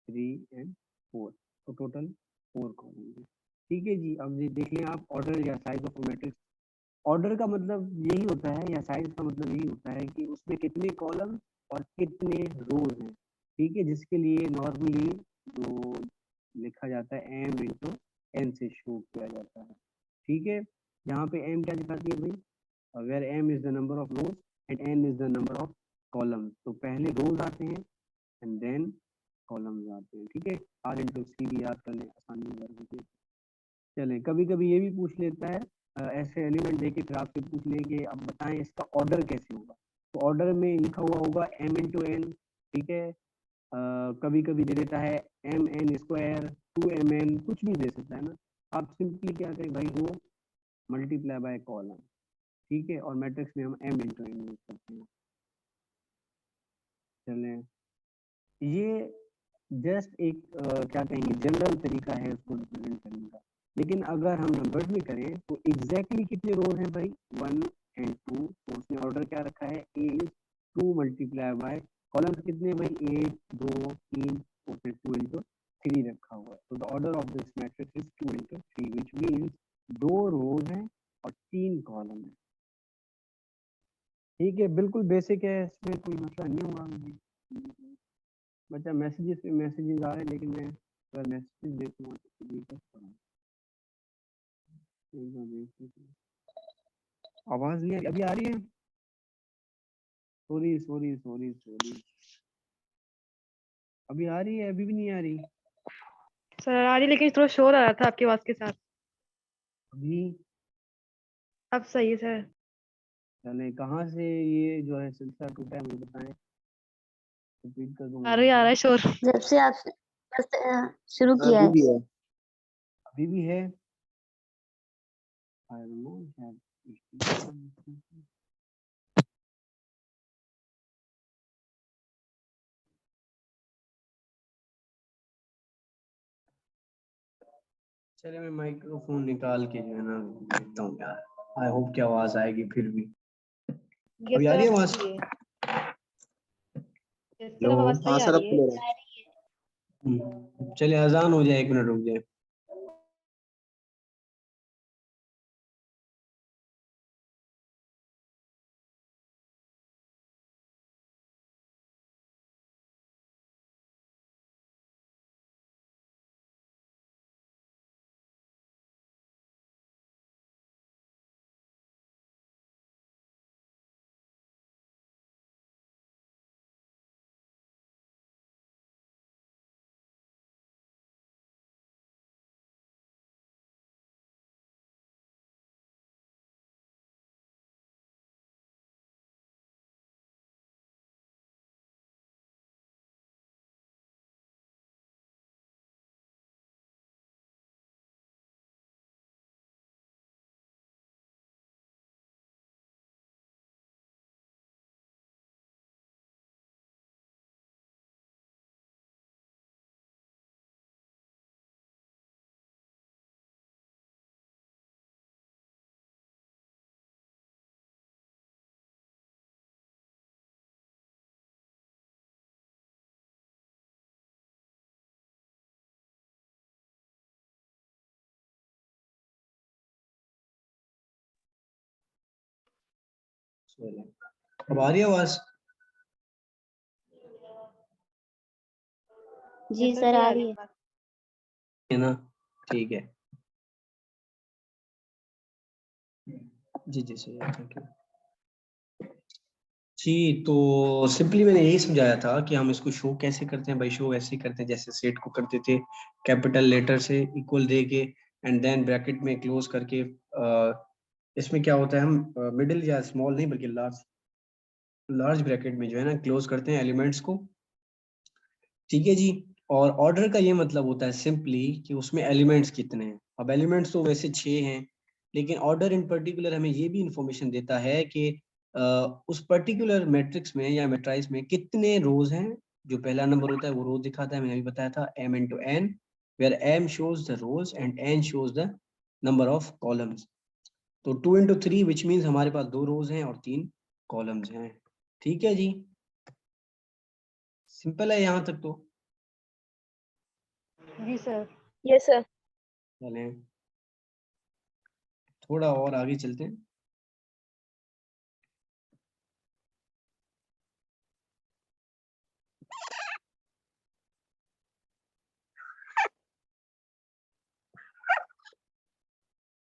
3 एंड 4, तो टोटल 4 कॉलम्स हैं, ठीक है जी। अब ये देख लें आप ऑर्डर या साइज ऑफ मैट्रिक्स। ऑर्डर का मतलब यही होता है, या साइज का मतलब यही होता है कि उसमें कितने कॉलम और कितने रोज हैं, ठीक है, जिसके लिए नॉर्मली जो लिखा जाता है m इंटू n से शो किया जाता है, ठीक है। यहाँ पे m क्या दिखाती है भाई, where m is the number of rows and n is the number of columns. तो पहले रोज आते हैं एंड देन कॉलम्स आते हैं, ठीक है। r इंटू सी भी याद कर लें, आसानी होगी। चलें, कभी कभी ये भी पूछ लेता है ऐसे एलिमेंट देके फिर आपसे पूछ लें कि अब बताएं इसका ऑर्डर कैसे होगा। तो ऑर्डर में लिखा हुआ होगा m इंटू एन, ठीक है। कभी कभी दे देता है mn स्क्वायर 2mn, कुछ भी दे सकता है ना। आप सिंपली क्या करें भाई, वो मल्टीप्लाई बाय कॉलम, ठीक है। और मैट्रिक्स में हम m इंटू एन यूज करते हैं। चलें, ये जस्ट एक क्या कहेंगे जनरल तरीका है उसको रिप्रेजेंट करने का। लेकिन अगर हम नंबर्स में करें तो एग्जैक्टली कितने रोज हैं भाई, 1 एंड 2। तो उसने ऑर्डर क्या रखा है, a is 2 multiply by columns कितने भाई, 1 2 3 और फिर 2 इंटू 3 रखा हुआ है। तो the order of this matrix is 2 into 3 which means 2 रोज हैं और 3 कॉलम है, ठीक है। बिल्कुल बेसिक है, इसमें कोई मसला नहीं होगा। बच्चा मैसेजेस पे मैसेजेस आ रहे हैं, लेकिन मैं अगर मैसेज देखूँ तो दिक्कत पड़ा। आवाज नहीं आ रही, अभी आ रही है? सॉरी सॉरी सॉरी सॉरी, अभी आ रही है, अभी भी नहीं आ रही? सर आ रही, लेकिन थोड़ा शोर आ रहा था आपकी आवाज के साथ। अभी अब सही है सर। चले, कहाँ से ये जो है सिलसिला टूटा है मुझे बताएं, रिपीट कर दूंगा। आ रहा है शोर। जब से आप शुरू किया अभी है। भी है। अभी भी है? I don't know, शायद। चलिए मैं माइक्रोफोन निकाल के जो है ना देखता हूँ यार, आई होप की आवाज आएगी फिर भी। अभी आ रही है आवाज? हेलो, हाँ सर, अब क्लियर है। चलिए अजान हो जाए, 1 मिनट रुक जाए। अब आ रही है आवाज? जी सर आ रही है ना, ठीक है। जी जी सर, थैंक यू जी। तो सिंपली मैंने यही समझाया था कि हम इसको शो कैसे करते हैं भाई। शो ऐसे करते हैं जैसे सेट को करते थे, कैपिटल लेटर से इक्वल दे के एंड देन ब्रैकेट में क्लोज करके। इसमें क्या होता है, हम मिडिल या स्मॉल नहीं बल्कि लार्ज ब्रैकेट में जो है ना क्लोज करते हैं एलिमेंट्स को, ठीक है जी। और ऑर्डर का ये मतलब होता है सिंपली कि उसमें एलिमेंट्स कितने हैं। अब एलिमेंट्स तो वैसे 6 हैं, लेकिन ऑर्डर इन पर्टिकुलर हमें ये भी इंफॉर्मेशन देता है कि उस पर्टिकुलर मैट्रिक्स में या मैट्राइस में कितने रोज हैं। जो पहला नंबर होता है वो रोज दिखाता है, मैंने अभी बताया था m into N, where m shows the rows and n shows the number of columns। तो 2 इंटू 3 विच मीन्स हमारे पास 2 रोज हैं और 3 कॉलम्स हैं, ठीक है जी। सिंपल है यहाँ तक तो? जी सर। Yes sir. चलें थोड़ा और आगे चलते हैं।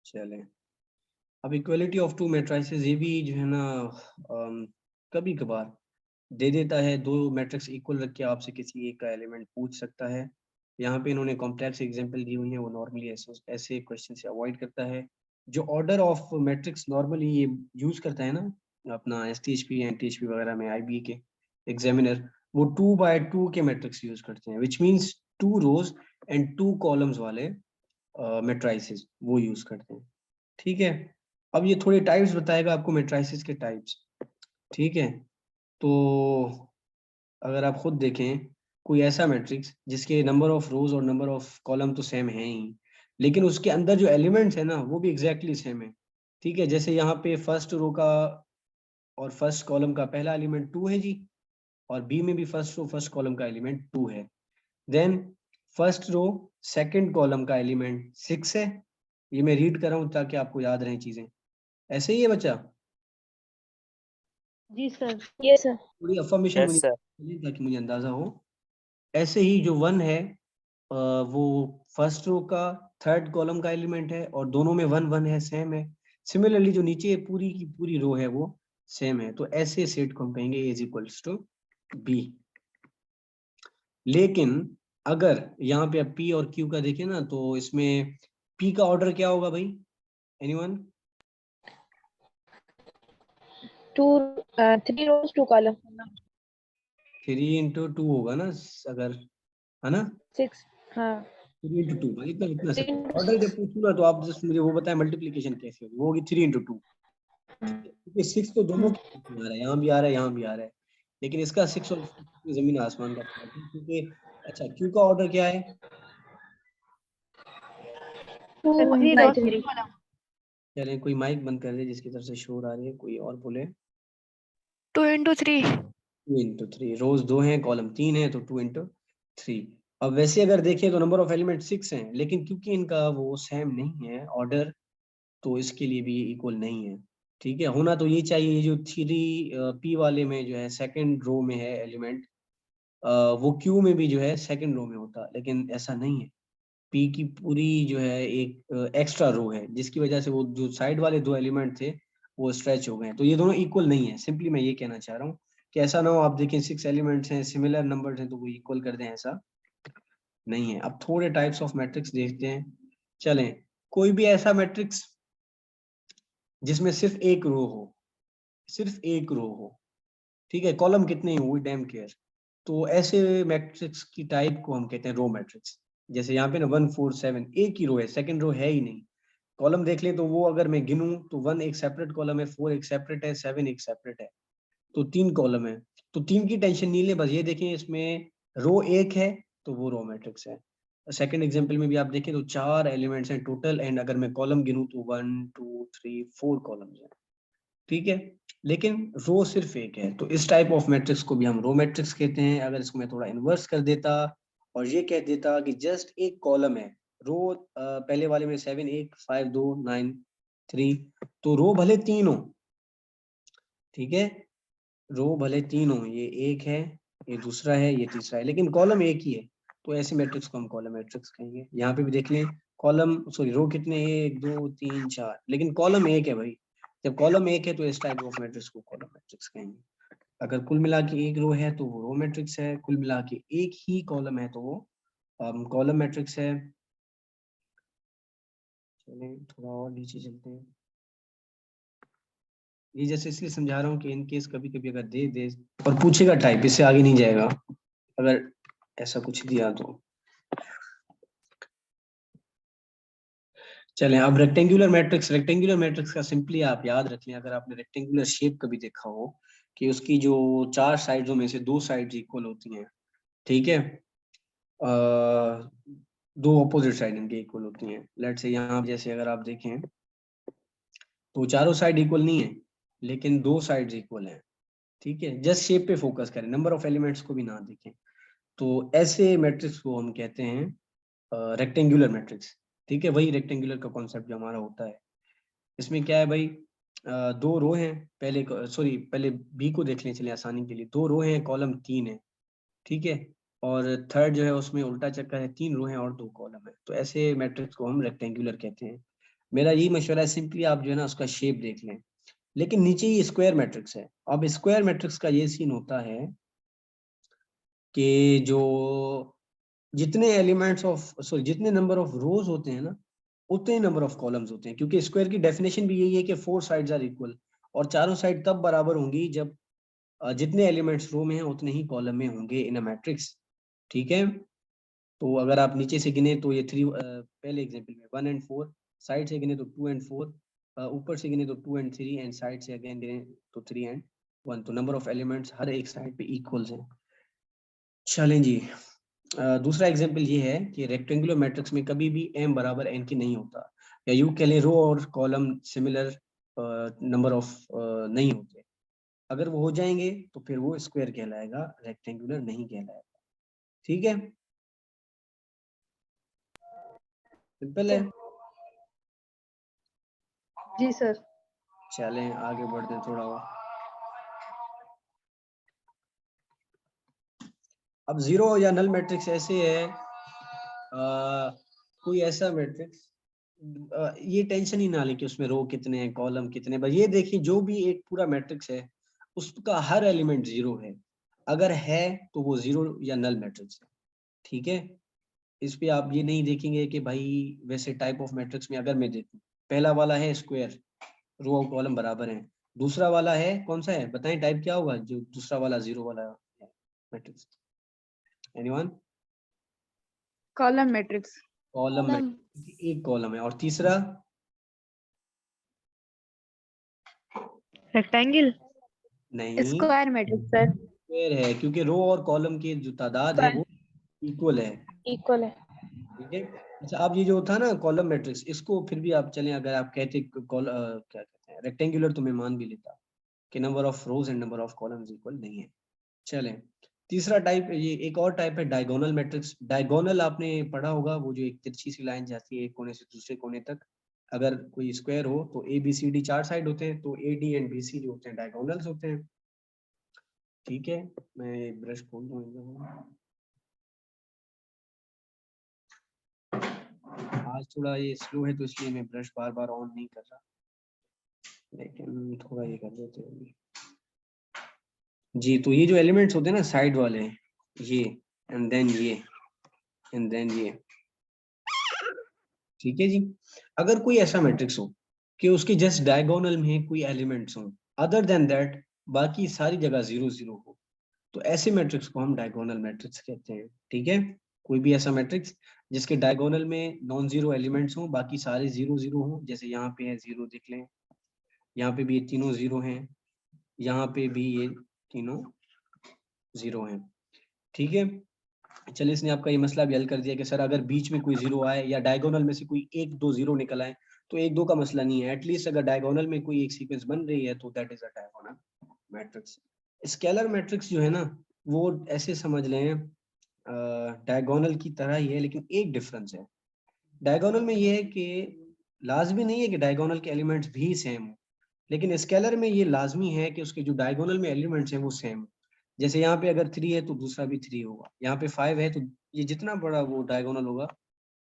चलें, अब इक्वलिटी ऑफ टू मैट्रिसेस, ये भी जो है ना कभी कभार दे देता है, दो मैट्रिक्स इक्वल रख के आपसे किसी एक का एलिमेंट पूछ सकता है। यहाँ पे इन्होंने कॉम्प्लेक्स एग्जांपल दी हुई है, वो नॉर्मली ऐसे क्वेश्चन से अवॉइड करता है। जो ऑर्डर ऑफ मैट्रिक्स नॉर्मली ये यूज करता है ना अपना STHP या NTHP वगैरह में IB के एग्जामिनर, वो 2x2 के मैट्रिक्स यूज करते हैं, which means 2 rows and 2 columns वाले मैट्राइसेस वो यूज करते हैं। ठीक है, अब ये थोड़े टाइप्स बताएगा आपको मैट्राइसेस के टाइप्स। ठीक है, तो अगर आप खुद देखें कोई ऐसा मैट्रिक्स जिसके नंबर ऑफ रोज और नंबर ऑफ कॉलम तो सेम है ही, लेकिन उसके अंदर जो एलिमेंट्स है ना वो भी एग्जैक्टली सेम है। ठीक है, जैसे यहाँ पे फर्स्ट रो का और फर्स्ट कॉलम का पहला एलिमेंट 2 है जी, और बी में भी फर्स्ट रो फर्स्ट कॉलम का एलिमेंट 2 है। Then first row second column का एलिमेंट 6 है। ये मैं रीड कर रहा हूँ ताकि आपको याद रहें चीजें। ऐसे ही है बच्चा? जी सर। Yes sir. थोड़ी अफर्मेशन मुझे ताकि मुझे अंदाजा हो। ऐसे ही जो 1 है वो फर्स्ट रो का थर्ड कॉलम का एलिमेंट है और दोनों में 1 1 है, सेम है। सिमिलरली जो नीचे पूरी की पूरी रो है वो सेम है, तो ऐसे सेट को हम कहेंगे A इक्वल्स टू B। लेकिन अगर यहाँ पे अब P और Q का देखें ना, तो इसमें P का ऑर्डर क्या होगा भाई? एनीवन? 3 rows 2 column 3 into 2 होगा ना अगर, है ना? 6 हाँ 3 into 2 भाई, इतना Three सब into ऑर्डर जब पूछूंगा तो आप जस्ट मुझे वो बताएं मल्टीप्लिकेशन कैसे होगी। वो होगी 3 into 2, क्योंकि 6 तो दोनों के आ रहा है, यहाँ भी आ रहा है यहाँ भी आ रहा है, लेकिन इसका 6 और जमीन आसमान का फर्क है। क्योंकि अच्छा Q का ऑर्डर क्या है? 2 3 by rows 3 column। चलें, कोई माइक बंद कर दे जिसकी तरफ से शोर आ रही है, कोई और बोले। 2 into 3। 2 into 3, रोज 2 हैं कॉलम 3 है, तो 2 into 3। अब वैसे अगर देखें तो नंबर ऑफ एलिमेंट 6 हैं, लेकिन क्योंकि इनका वो सेम नहीं है ऑर्डर, तो इसके लिए भी इक्वल नहीं है। ठीक है, होना तो ये चाहिए, जो 3 P वाले में जो है सेकंड रो में है एलिमेंट, वो Q में भी जो है सेकंड रो में होता, लेकिन ऐसा नहीं है। P की पूरी जो है एक एक्स्ट्रा रो है, जिसकी वजह से वो जो साइड वाले 2 एलिमेंट थे वो स्ट्रेच हो गए, तो ये दोनों इक्वल नहीं है। सिंपली मैं ये कहना चाह रहा हूँ कि ऐसा ना हो आप देखें 6 एलिमेंट्स हैं, सिमिलर नंबर्स हैं, तो वो इक्वल कर दें, ऐसा नहीं है। अब थोड़े टाइप्स ऑफ मैट्रिक्स देखते हैं। चलें, कोई भी ऐसा मैट्रिक्स जिसमें सिर्फ एक रो हो, सिर्फ एक रो हो, ठीक है, कॉलम कितने ही हो वी डैम केयर, तो ऐसे मैट्रिक्स की टाइप को हम कहते हैं रो मैट्रिक्स। जैसे यहाँ पे ना 1 4 7 एक ही रो है, सेकंड रो है ही नहीं। कॉलम देख लें तो वो अगर मैं गिनूं तो 1 एक सेपरेट कॉलम है, 4 एक सेपरेट है, 7 एक सेपरेट है, तो 3 कॉलम है। तो 3 की टेंशन नहीं ले, बस ये देखें इसमें रो एक है तो वो रो मैट्रिक्स है। सेकंड एग्जांपल में भी आप देखें तो 4 एलिमेंट्स हैं टोटल, एंड अगर मैं कॉलम गिनूं तो 1 2 3 4 कॉलम्स हैं। ठीक है, लेकिन रो सिर्फ एक है, तो इस टाइप ऑफ मैट्रिक्स को भी हम रो मैट्रिक्स कहते हैं। अगर इसको मैं थोड़ा इन्वर्स कर देता और ये कह देता कि जस्ट एक कॉलम है, रो पहले वाले में 7 1 5 2 9 3, तो रो भले 3 हो, ठीक है, रो भले 3 हो, ये एक है, ये दूसरा है, ये तीसरा है, लेकिन कॉलम एक ही है, तो ऐसे मैट्रिक्स को हम कॉलम मैट्रिक्स कहेंगे। यहाँ पे भी देख लें, कॉलम सॉरी रो कितने, 1 2 3 4, लेकिन कॉलम एक है भाई। जब कॉलम एक है तो इस टाइप ऑफ मैट्रिक्स को कॉलम मैट्रिक्स कहेंगे। अगर कुल मिला के एक रो है तो वो रो मैट्रिक्स है, कुल मिला के एक ही कॉलम है तो वो कॉलम मैट्रिक्स है। चलें थोड़ा और नीचे चलते हैं। ये जैसे इसलिए समझा रहा हूँ कि इन केस कभी कभी अगर दे दे और पूछेगा टाइप, इससे आगे नहीं जाएगा अगर ऐसा कुछ दिया तो। चलें, अब रेक्टेंगुलर मैट्रिक्स का सिंपली आप याद रख लें, अगर आपने रेक्टेंगुलर शेप कभी देखा हो कि उसकी जो 4 साइड्सों में से 2 साइड्स इक्वल होती हैं, ठीक है, 2 ऑपोजिट साइड इनके इक्वल होती हैं। लेट्स से यहाँ जैसे अगर आप देखें तो चारों साइड इक्वल नहीं है, लेकिन 2 साइड्स इक्वल हैं। ठीक है, जस्ट शेप पे फोकस करें, नंबर ऑफ एलिमेंट्स को भी ना देखें। तो ऐसे मैट्रिक्स को हम कहते हैं रेक्टेंगुलर मैट्रिक्स। ठीक है, वही रेक्टेंगुलर का कॉन्सेप्ट जो हमारा होता है। इसमें क्या है भाई, 2 रो हैं, पहले बी को देख लें चलिए आसानी के लिए। 2 रो हैं, कॉलम 3 है, ठीक है, और थर्ड जो है उसमें उल्टा चक्कर है, 3 रो हैं और 2 कॉलम है, तो ऐसे मैट्रिक्स को हम रेक्टेंगुलर कहते हैं। मेरा यही मशवरा है, सिंपली आप जो है ना उसका शेप देख लें, लेकिन नीचे ये स्क्वायर मैट्रिक्स है। अब स्क्वायर मैट्रिक्स का ये सीन होता है कि जो जितने एलिमेंट्स ऑफ जितने नंबर ऑफ रोज होते हैं ना, उतने नंबर ऑफ कॉलम्स होते हैं, क्योंकि स्क्वायर की डेफिनेशन भी यही है कि 4 साइड्स आर इक्वल, और चारों साइड तब बराबर होंगी जब जितने एलिमेंट्स रो में हैं उतने ही कॉलम में होंगे इन अ मैट्रिक्स। ठीक है, तो अगर आप नीचे से गिने तो ये 3 पहले एग्जांपल में 1 एंड 4, साइड से गिने तो 2 एंड 4, ऊपर से गिने तो 2 एंड 3, एंड साइड से अगेन गिने तो 3 एंड 1। तो नंबर ऑफ एलिमेंट्स हर एक साइड पे इक्वल्स हैं। चलें जी, दूसरा एग्जांपल ये है कि रेक्टेंगुलर मैट्रिक्स में कभी भी m बराबर n के नहीं होता, या यूं कह लें रो और कॉलम सिमिलर नंबर ऑफ नहीं होते। अगर वो हो जाएंगे तो फिर वो स्क्वायर कहलाएगा, रेक्टेंगुलर नहीं कहलाएगा। ठीक है, सिंपल है। जी सर। चलें आगे बढ़ते हैं थोड़ा और। अब जीरो या नल मैट्रिक्स ऐसे है, कोई ऐसा मैट्रिक्स, ये टेंशन ही ना लें कि उसमें रो कितने हैं, कॉलम कितने, बस ये देखिए जो भी एक पूरा मैट्रिक्स है उसका हर एलिमेंट जीरो है। अगर है तो वो जीरो या नल मैट्रिक्स है। ठीक है, इस पे आप ये नहीं देखेंगे कि भाई वैसे टाइप ऑफ मैट्रिक्स में अगर मैं देखूं, पहला वाला है स्क्वायर, रो और कॉलम बराबर हैं। दूसरा वाला है कौन सा है, बताएं टाइप क्या होगा जो दूसरा वाला जीरो वाला matrix? Anyone? Column matrix. Column matrix, एक कॉलम है। और तीसरा रेक्टेंगल। नहीं, स्क्वायर मैट्रिक्स सर। स्क्वायर है, क्योंकि रो और कॉलम की जो तादाद है वो इक्वल है। इक्वल है। ठीक है, अच्छा अब ये जो था ना कॉलम मैट्रिक्स, इसको फिर भी आप चलें, अगर आप कहते क्या कहते हैं रेक्टेंगुलर, तो मैं मान भी लेता कि number of rows and number of columns equal नहीं है। चलें, तीसरा टाइप, ये एक और टाइप है डायगोनल मैट्रिक्स। डायगोनल आपने पढ़ा होगा, वो जो एक तिरछी सी लाइन जाती है एक कोने से दूसरे कोने तक। अगर कोई स्क्वायर हो तो A B C D 4 side होते हैं, तो A D and B C जो होते हैं डायगोनल्स होते हैं। ठीक है, मैं ब्रश खोल दूँ, आज थोड़ा ये स्लो है तो इसलिए मैं ब्रश बार बार ऑन नहीं कर रहा, लेकिन थोड़ा ये कर देते हैं जी। तो ये जो एलिमेंट्स होते हैं ना साइड वाले, ये एंड देन ये एंड देन ये, ठीक है जी। अगर कोई ऐसा मैट्रिक्स हो कि उसके जस्ट डायगोनल में कोई एलिमेंट्स हो, अदर देन दैट बाकी सारी जगह जीरो जीरो हो, तो ऐसे मैट्रिक्स को हम डायगोनल मैट्रिक्स कहते हैं। ठीक है, कोई भी ऐसा मैट्रिक्स जिसके डायगोनल में नॉन जीरो एलिमेंट्स हो, बाकी सारे जीरो जीरो हो, जैसे यहाँ पे है जीरो, देख लें यहाँ पे भी ये तीनों जीरो हैं, यहाँ पे भी ये तीनों जीरो हैं। ठीक है, चलिए इसने आपका ये मसला भी हल कर दिया कि सर अगर बीच में कोई जीरो आए या डायगोनल में से कोई एक दो जीरो निकल आए तो एक दो का मसला नहीं है, एटलीस्ट अगर डायगोनल में कोई एक सीक्वेंस बन रही है तो that is a diagonal matrix. Scalar matrix जो है ना, वो ऐसे समझ लें डायगोनल की तरह ही है, लेकिन एक डिफरेंस है। डायगोनल में ये है कि लाजमी नहीं है कि डायगोनल के एलिमेंट्स भी सेम हो, लेकिन स्केलर में ये लाजमी है कि उसके जो डायगोनल में एलिमेंट्स हैं वो सेम हो। जैसे यहाँ पे अगर 3 है तो दूसरा भी 3 होगा, यहाँ पे 5 है तो ये जितना बड़ा वो डायगोनल होगा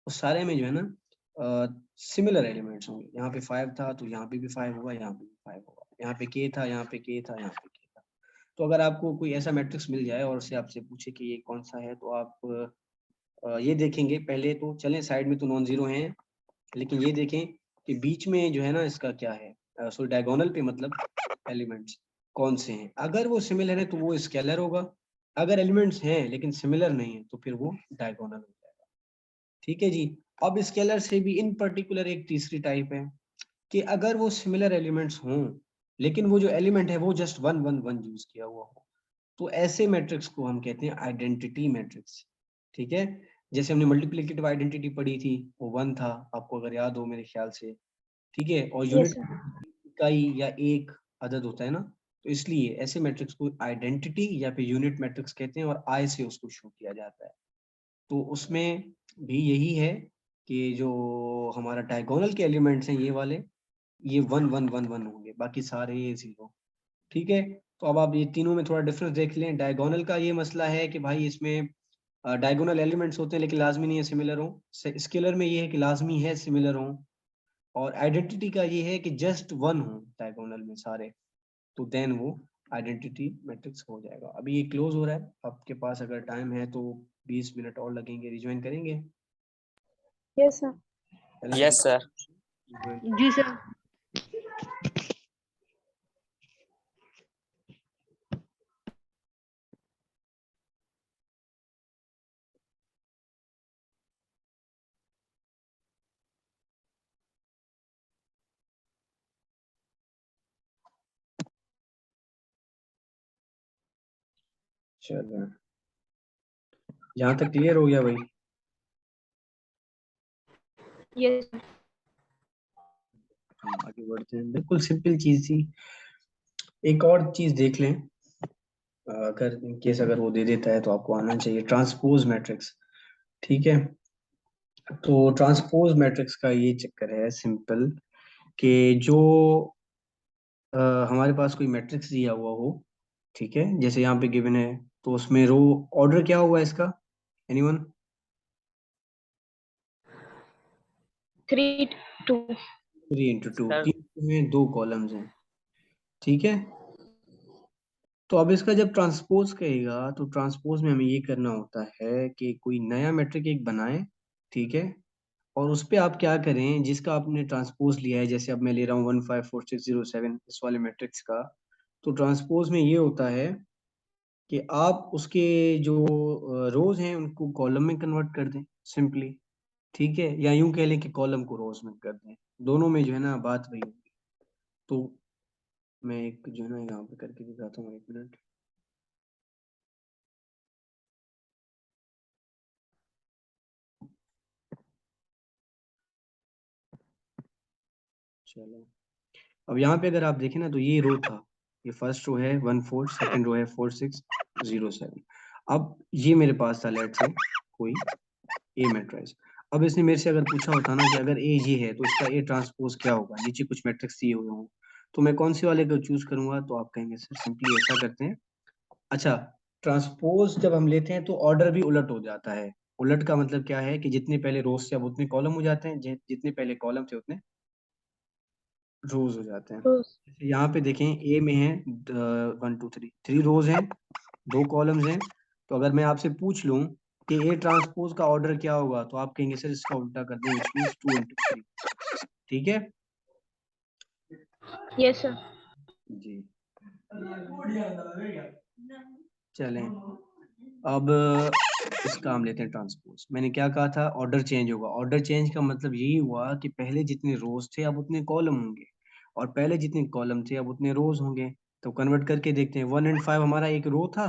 उस सारे में जो है ना सिमिलर एलिमेंट्स होंगे। यहाँ पे 5 था तो यहाँ पे भी 5 होगा, यहाँ पे भी 5 होगा, यहाँ पे k था, यहाँ पे k था, यहाँ पे k था। तो अगर आपको कोई ऐसा मैट्रिक्स मिल जाए और उससे आपसे पूछे कि ये कौन सा है, तो आप ये देखेंगे, पहले तो चलें साइड में तो नॉन जीरो हैं, लेकिन ये देखें कि बीच में जो है ना इसका क्या है, सो डायगोनल पे मतलब एलिमेंट्स कौन से हैं। अगर वो सिमिलर है तो वो स्केलर होगा, अगर एलिमेंट्स हैं लेकिन सिमिलर नहीं है तो फिर वो डायगोनल हो जाएगा। ठीक है जी। अब स्केलर से भी इन पर्टिकुलर एक तीसरी टाइप है कि अगर वो सिमिलर एलिमेंट्स हों लेकिन वो जो एलिमेंट है वो जस्ट 1 1 1 यूज किया हुआ हो, तो ऐसे मैट्रिक्स को हम कहते हैं आइडेंटिटी मैट्रिक्स। ठीक है, जैसे हमने मल्टीप्लिकेटिव आइडेंटिटी पढ़ी थी, वो 1 था, आपको अगर याद हो मेरे ख्याल से। ठीक है, और यूनिट इकाई या एक अदद होता है ना, तो इसलिए ऐसे मैट्रिक्स को आइडेंटिटी या फिर यूनिट मैट्रिक्स कहते हैं, और आई से उसको शो किया जाता है। तो उसमें भी यही है कि जो हमारा डायगोनल के एलिमेंट्स हैं ये वाले, ये 1 1 1 1 होंगे, बाकी सारे ये जीरो। ठीक है, तो अब आप ये तीनों में थोड़ा डिफरेंस देख लें। डायगोनल का ये मसला है कि भाई इसमें डायगोनल एलिमेंट्स होते हैं लेकिन लाजमी नहीं है सिमिलर हो। स्केलर में ये है कि लाजमी है सिमिलर हो। और आइडेंटिटी का ये है कि जस्ट वन हो डायगोनल में सारे, तो देन वो आइडेंटिटी मैट्रिक्स हो जाएगा। अभी ये क्लोज हो रहा है, आपके पास अगर टाइम है तो 20 मिनट और लगेंगे। रिज्वाइन करेंगे? Yes sir. Yes sir. जी सर। चलो, यहाँ तक क्लियर हो गया भाई? यस। हम आगे बढ़ते हैं। बिल्कुल सिंपल चीज थी। एक और चीज देख लें, अगर इन केस अगर वो दे देता है तो आपको आना चाहिए, ट्रांसपोज मैट्रिक्स। ठीक है, तो ट्रांसपोज मैट्रिक्स का ये चक्कर है सिंपल, कि जो हमारे पास कोई मैट्रिक्स दिया हुआ हो, ठीक है, जैसे यहाँ पे गिवन है, तो उसमें रो ऑर्डर क्या हुआ है इसका? एनीवन? 3 2 3 into 2, सर 3 में 2 कॉलम्स हैं, ठीक है। तो अब इसका जब ट्रांसपोज कहेगा तो ट्रांसपोज में हमें ये करना होता है कि कोई नया मैट्रिक एक बनाए, ठीक है, और उस पे आप क्या करें, जिसका आपने ट्रांसपोज लिया है, जैसे अब मैं ले रहा हूँ 154607 इस वाले मैट्रिक्स का, तो ट्रांसपोज में ये होता है कि आप उसके जो रोज हैं उनको कॉलम में कन्वर्ट कर दें सिंपली, ठीक है, या यूं कह लें कि कॉलम को रोज में कर दें, दोनों में जो है ना बात वही होगी। तो मैं एक जो है ना यहाँ पे करके दिखाता हूँ, 1 मिनट। चलो, अब यहाँ पे अगर आप देखें ना, तो ये रो था, ये फर्स्ट रो है 14, सेकंड रो है 4607। अब ये मेरे पास था लेट से कोई ए मैट्रिक्स। अब इसने मेरे से अगर पूछा होता ना कि अगर ए ये है तो इसका ए ट्रांसपोज क्या होगा, नीचे कुछ मैट्रिक्स दिए हुए हों, तो मैं कौन से वाले को चूज करूंगा? तो आप कहेंगे सर सिंपली ऐसा करते हैं। अच्छा, ट्रांसपोज जब हम लेते हैं तो ऑर्डर भी उलट हो जाता है। उलट का मतलब क्या है कि जितने पहले रोज थे अब उतने कॉलम हो जाते हैं, जितने पहले कॉलम थे उतने रोज हो जाते हैं। जैसे यहाँ पे देखें, ए में है 1 2 3 रोज हैं, 2 कॉलम्स हैं। तो अगर मैं आपसे पूछ लूं कि ए ट्रांसपोज का ऑर्डर क्या होगा, तो आप कहेंगे सर इसका उल्टा कर दें, which means 2 into 3। ठीक है यस सर। जी। चलें, अब इसका हम लेते हैं ट्रांसपोज। मैंने क्या कहा था? ऑर्डर चेंज होगा। ऑर्डर चेंज का मतलब यही हुआ कि पहले जितने रोज थे अब उतने कॉलम होंगे, और पहले जितने कॉलम थे अब उतने रोज होंगे। तो कन्वर्ट करके देखते हैं, 1 and 5 हमारा एक रो था,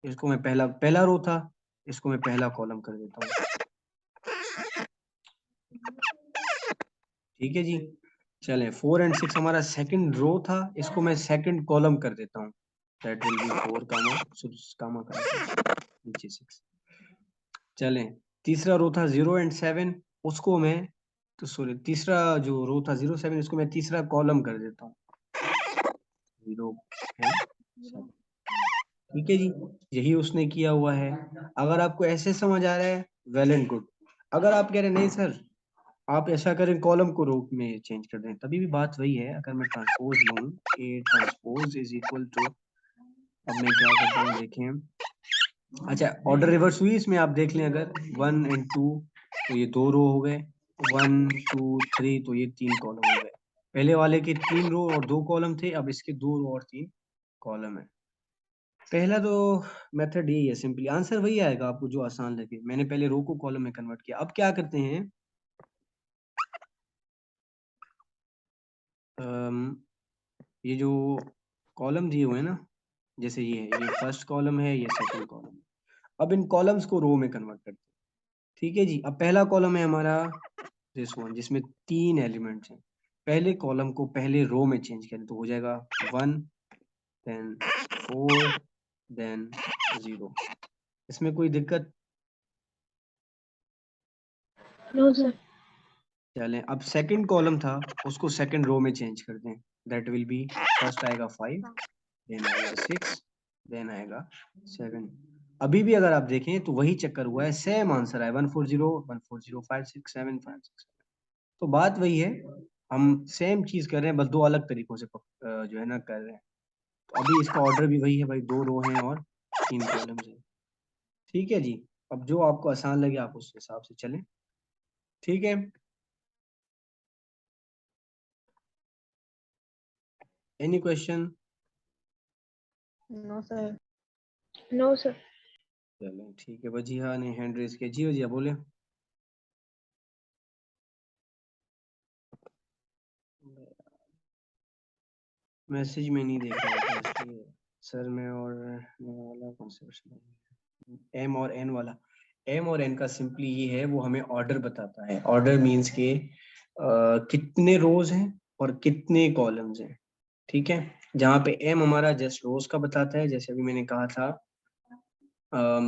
इसको मैं पहला रो था, इसको मैं पहला कॉलम कर देता हूँ, ठीक है जी। चलें, 4 and 6 हमारा सेकंड रो था, इसको मैं सेकंड कॉलम कर देता हूँ, दैट विल बी 4 कामा नीचे 6। चलें, तीसरा रो था 0 and 7, उसको मैं तो सॉरी तीसरा जो रो था 0 7, इसको मैं तीसरा कॉलम कर देता हूँ, 0 है 7। ठीक है जी, यही उसने किया हुआ है। अगर आपको ऐसे समझ आ रहा है, वेल एंड गुड। अगर आप कह रहे नहीं सर आप ऐसा करें कॉलम को रो में चेंज कर दें, तभी भी बात वही है। अगर मैं ट्रांसपोज लूँ, A transpose is equal to, अब मैं क्या करता हूँ देखें। अच्छा, ऑर्डर रिवर्स हुई इसमें, आप देख लें, अगर 1 and 2 तो ये 2 रो हो गए, 1 2 3 तो ये 3 कॉलम हो गए। पहले वाले के 3 रो और 2 कॉलम थे, अब इसके 2 रो और 3 कॉलम है। पहला तो मेथड यही है, सिंपली आंसर वही आएगा आपको जो आसान लगे। मैंने पहले रो को कॉलम में कन्वर्ट किया। अब क्या करते हैं, ये जो कॉलम दिए हुए हैं ना, जैसे ये फर्स्ट कॉलम है, ये सेकंड कॉलम है। अब इन कॉलम्स को रो में कन्वर्ट करते हैं, ठीक है जी। अब पहला कॉलम है हमारा दिस वन, जिसमें 3 एलिमेंट्स हैं। पहले कॉलम को पहले रो में चेंज करें तो हो जाएगा 1 देन 4 देन 0। इसमें कोई दिक्कत? No sir. चलें, अब सेकंड कॉलम था उसको सेकंड रो में चेंज कर दें, दैट विल बी, फर्स्ट आएगा 5 देन आएगा 6 देन आएगा 7। अभी भी अगर आप देखें तो वही चक्कर हुआ है, सेम आंसर है 140 140 5 6 7 5 6 7। तो बात वही है, हम सेम चीज कर रहे हैं, बस दो अलग तरीकों से जो है ना कर रहे हैं। तो अभी इसका ऑर्डर भी वही है भाई, 2 रो हैं और 3 कॉलम्स हैं। ठीक है जी, अब जो आपको आसान लगे आप उस हिसाब से चलें। ठीक है, any question? No sir. No sir. चलें ठीक है, वजीहा ने हैंड रेज किया। जी वजीहा बोले। मैसेज में नहीं देख रहा था इसलिए सर में, और वाला कौन सा क्वेश्चन? एम और एन वाला। एम और एन का सिंपली ये है, वो हमें ऑर्डर बताता है। ऑर्डर मींस के कितने रोज हैं और कितने कॉलम्स हैं। ठीक है, जहाँ पे एम हमारा जस्ट रोज का बताता है, जैसे अभी मैंने कहा था,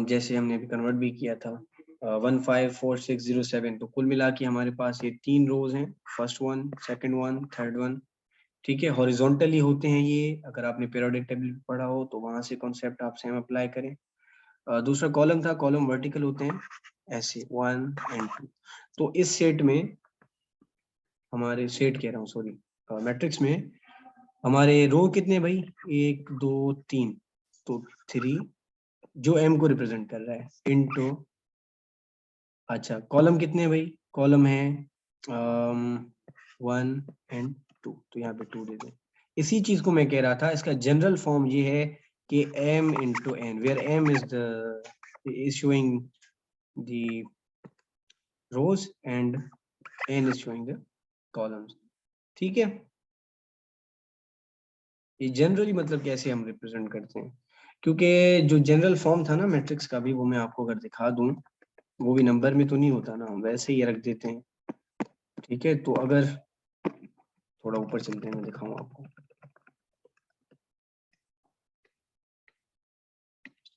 जैसे हमने अभी कन्वर्ट भी किया था 154607, तो कुल मिला के हमारे पास ये 3 रोज हैं, first one, second one, third one. ठीक है, हॉरिजॉन्टली होते हैं ये, अगर आपने पीरियोडिक टेबल पढ़ा हो तो वहां से कॉन्सेप्ट आप सेम अप्लाई करें। दूसरा कॉलम था, कॉलम वर्टिकल होते हैं ऐसे 1 और 2। तो इस सेट में हमारे, सेट कह रहा हूँ सॉरी, मैट्रिक्स में हमारे रो कितने भाई? 1 2 3, तो 3 जो एम को रिप्रेजेंट कर रहा है, इनटू, अच्छा कॉलम कितने भाई? कॉलम है 1 एंड 2, तो यहाँ पे 2 दे दो। इसी चीज को मैं कह रहा था, इसका जनरल फॉर्म ये है कि m into n, where m is showing the rows and n is showing the columns। ठीक है, ये जनरली मतलब कैसे हम रिप्रेजेंट करते हैं, क्योंकि जो जनरल फॉर्म था ना मैट्रिक्स का भी, वो मैं आपको अगर दिखा दूं, वो भी नंबर में तो नहीं होता ना, हम वैसे ही रख देते हैं। ठीक है, तो अगर थोड़ा ऊपर चलते हैं, मैं दिखाऊं आपको।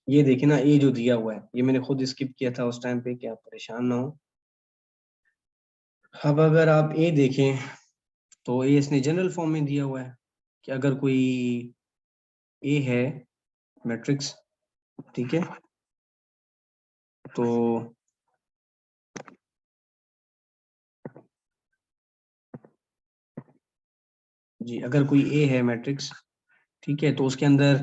ये देखिए ना, ये जो दिया हुआ है, ये मैंने खुद स्किप किया था उस टाइम पे, कि आप परेशान ना हो। अब अगर आप ए देखें तो ए इसने जनरल फॉर्म में दिया हुआ है कि अगर कोई ए है मैट्रिक्स, ठीक है, तो जी अगर कोई ए है मैट्रिक्स, ठीक है, तो उसके अंदर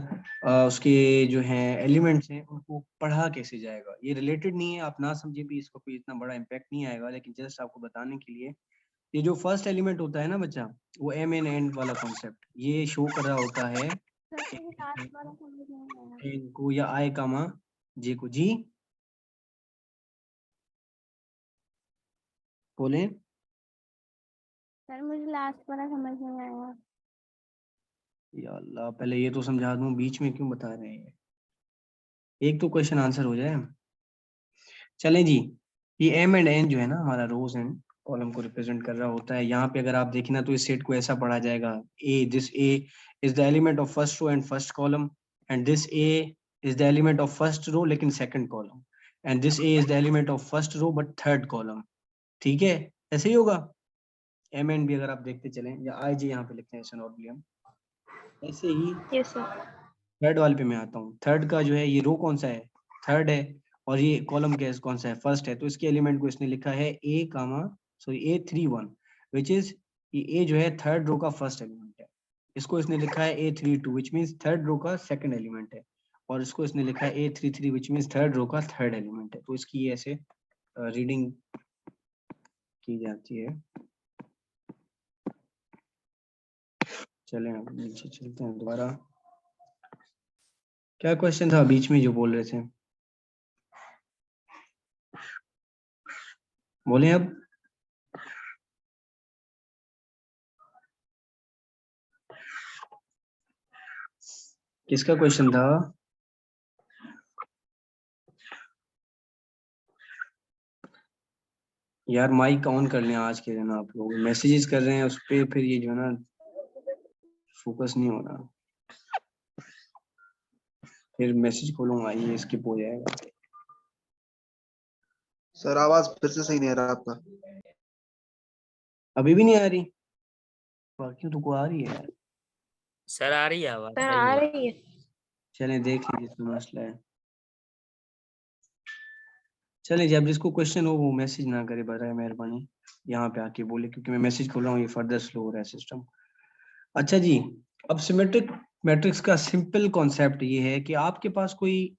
उसके जो हैं एलिमेंट्स हैं, उनको पढ़ा कैसे जाएगा। ये रिलेटेड नहीं है, आप ना समझे भी, इसका कोई इतना बड़ा इम्पैक्ट नहीं आएगा, लेकिन जस्ट आपको बताने के लिए, ये जो फर्स्ट एलिमेंट होता है ना बच्चा, वो एम एन एंड वाला कॉन्सेप्ट ये शो कर रहा होता है एन को या आई कामा जे को। जी बोले। सर मुझे लास्ट वाला समझ नहीं आया। या अल्लाह, पहले ये तो समझा दूं, बीच में क्यों बता रहे हैं? एक तो क्वेश्चन आंसर हो जाए। चलें जी, ये एम एंड एन जो है ना हमारा रोज एंड कॉलम को रिप्रेजेंट कर रहा होता है। यहाँ पे अगर आप देखें ना, तो इस सेट को ऐसा पढ़ा जाएगा, A, this A is the element of first row and first column, and this A is the element of first row लेकिन second column, and this A is the element of first row but third column. ठीक है, ऐसे ही होगा। M N भी अगर आप देखते चलें, या आई जी यहाँ पे लिखते हैं, ऐसे नॉर्मली हम ऐसे ही। Yes sir. थर्ड वाले पे मैं आता हूँ। थर्ड का जो है, ये रो कौन सा है? थर्ड है, और ये कॉलम कौन सा है? फर्स्ट है। तो इसके एलिमेंट को इसने लिखा है ए कामा सॉरी A31, विच इज ये ए जो है थर्ड रो का फर्स्ट एलिमेंट है। इसको इसने लिखा है A32, which means third row का सेकंड एलिमेंट है, और इसको इसने लिखा है A33, which means third row का थर्ड एलिमेंट है। तो इसकी ऐसे रीडिंग की जाती है। चलें अब नीचे चलते हैं दोबारा। क्या क्वेश्चन था बीच में जो बोल रहे थे? बोले अब। किसका क्वेश्चन था? यार माइक ऑन कर लें आज के दिन, आप लोग मैसेजेस कर रहे हैं उस पे, फिर ये जो है ना फोकस नहीं हो रहा, फिर मैसेज खोलूंगा ये स्किप हो जाएगा। सर आवाज फिर से सही नहीं आ रहा आपका। अभी भी नहीं आ रही? बाकी तो को आ रही है यार। सर आ रही है आवाज, सर सही आ है। रही है। चले देख लीजिए इसमें मसला है। चले जब जिसको क्वेश्चन हो वो मैसेज ना करे, बराए मेहरबानी। यहाँ पे आके बोले, क्योंकि मैं मैसेज खोल रहा हूँ, ये फर्दर स्लो हो रहा है सिस्टम। अच्छा जी, अब सिमेट्रिक मैट्रिक्स का सिंपल कॉन्सेप्ट ये है कि आपके पास कोई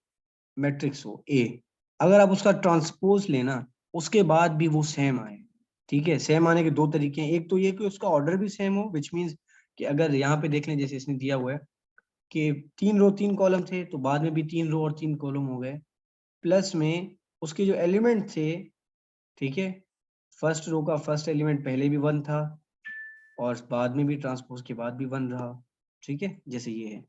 मैट्रिक्स हो ए, अगर आप उसका ट्रांसपोज लेना उसके बाद भी वो सेम आए, ठीक है। सेम आने के दो तरीके हैं, एक तो ये कि उसका ऑर्डर भी सेम हो, विच मीन्स कि अगर यहाँ पे देख लें जैसे इसने दिया हुआ है कि 3 रो 3 कॉलम थे, तो बाद में भी 3 रो और 3 कॉलम हो गए, प्लस में उसके जो एलिमेंट थे, ठीक है, फर्स्ट रो का फर्स्ट एलिमेंट पहले भी 1 था और बाद में भी ट्रांसपोज के बाद भी 1 रहा, ठीक है, जैसे ये है।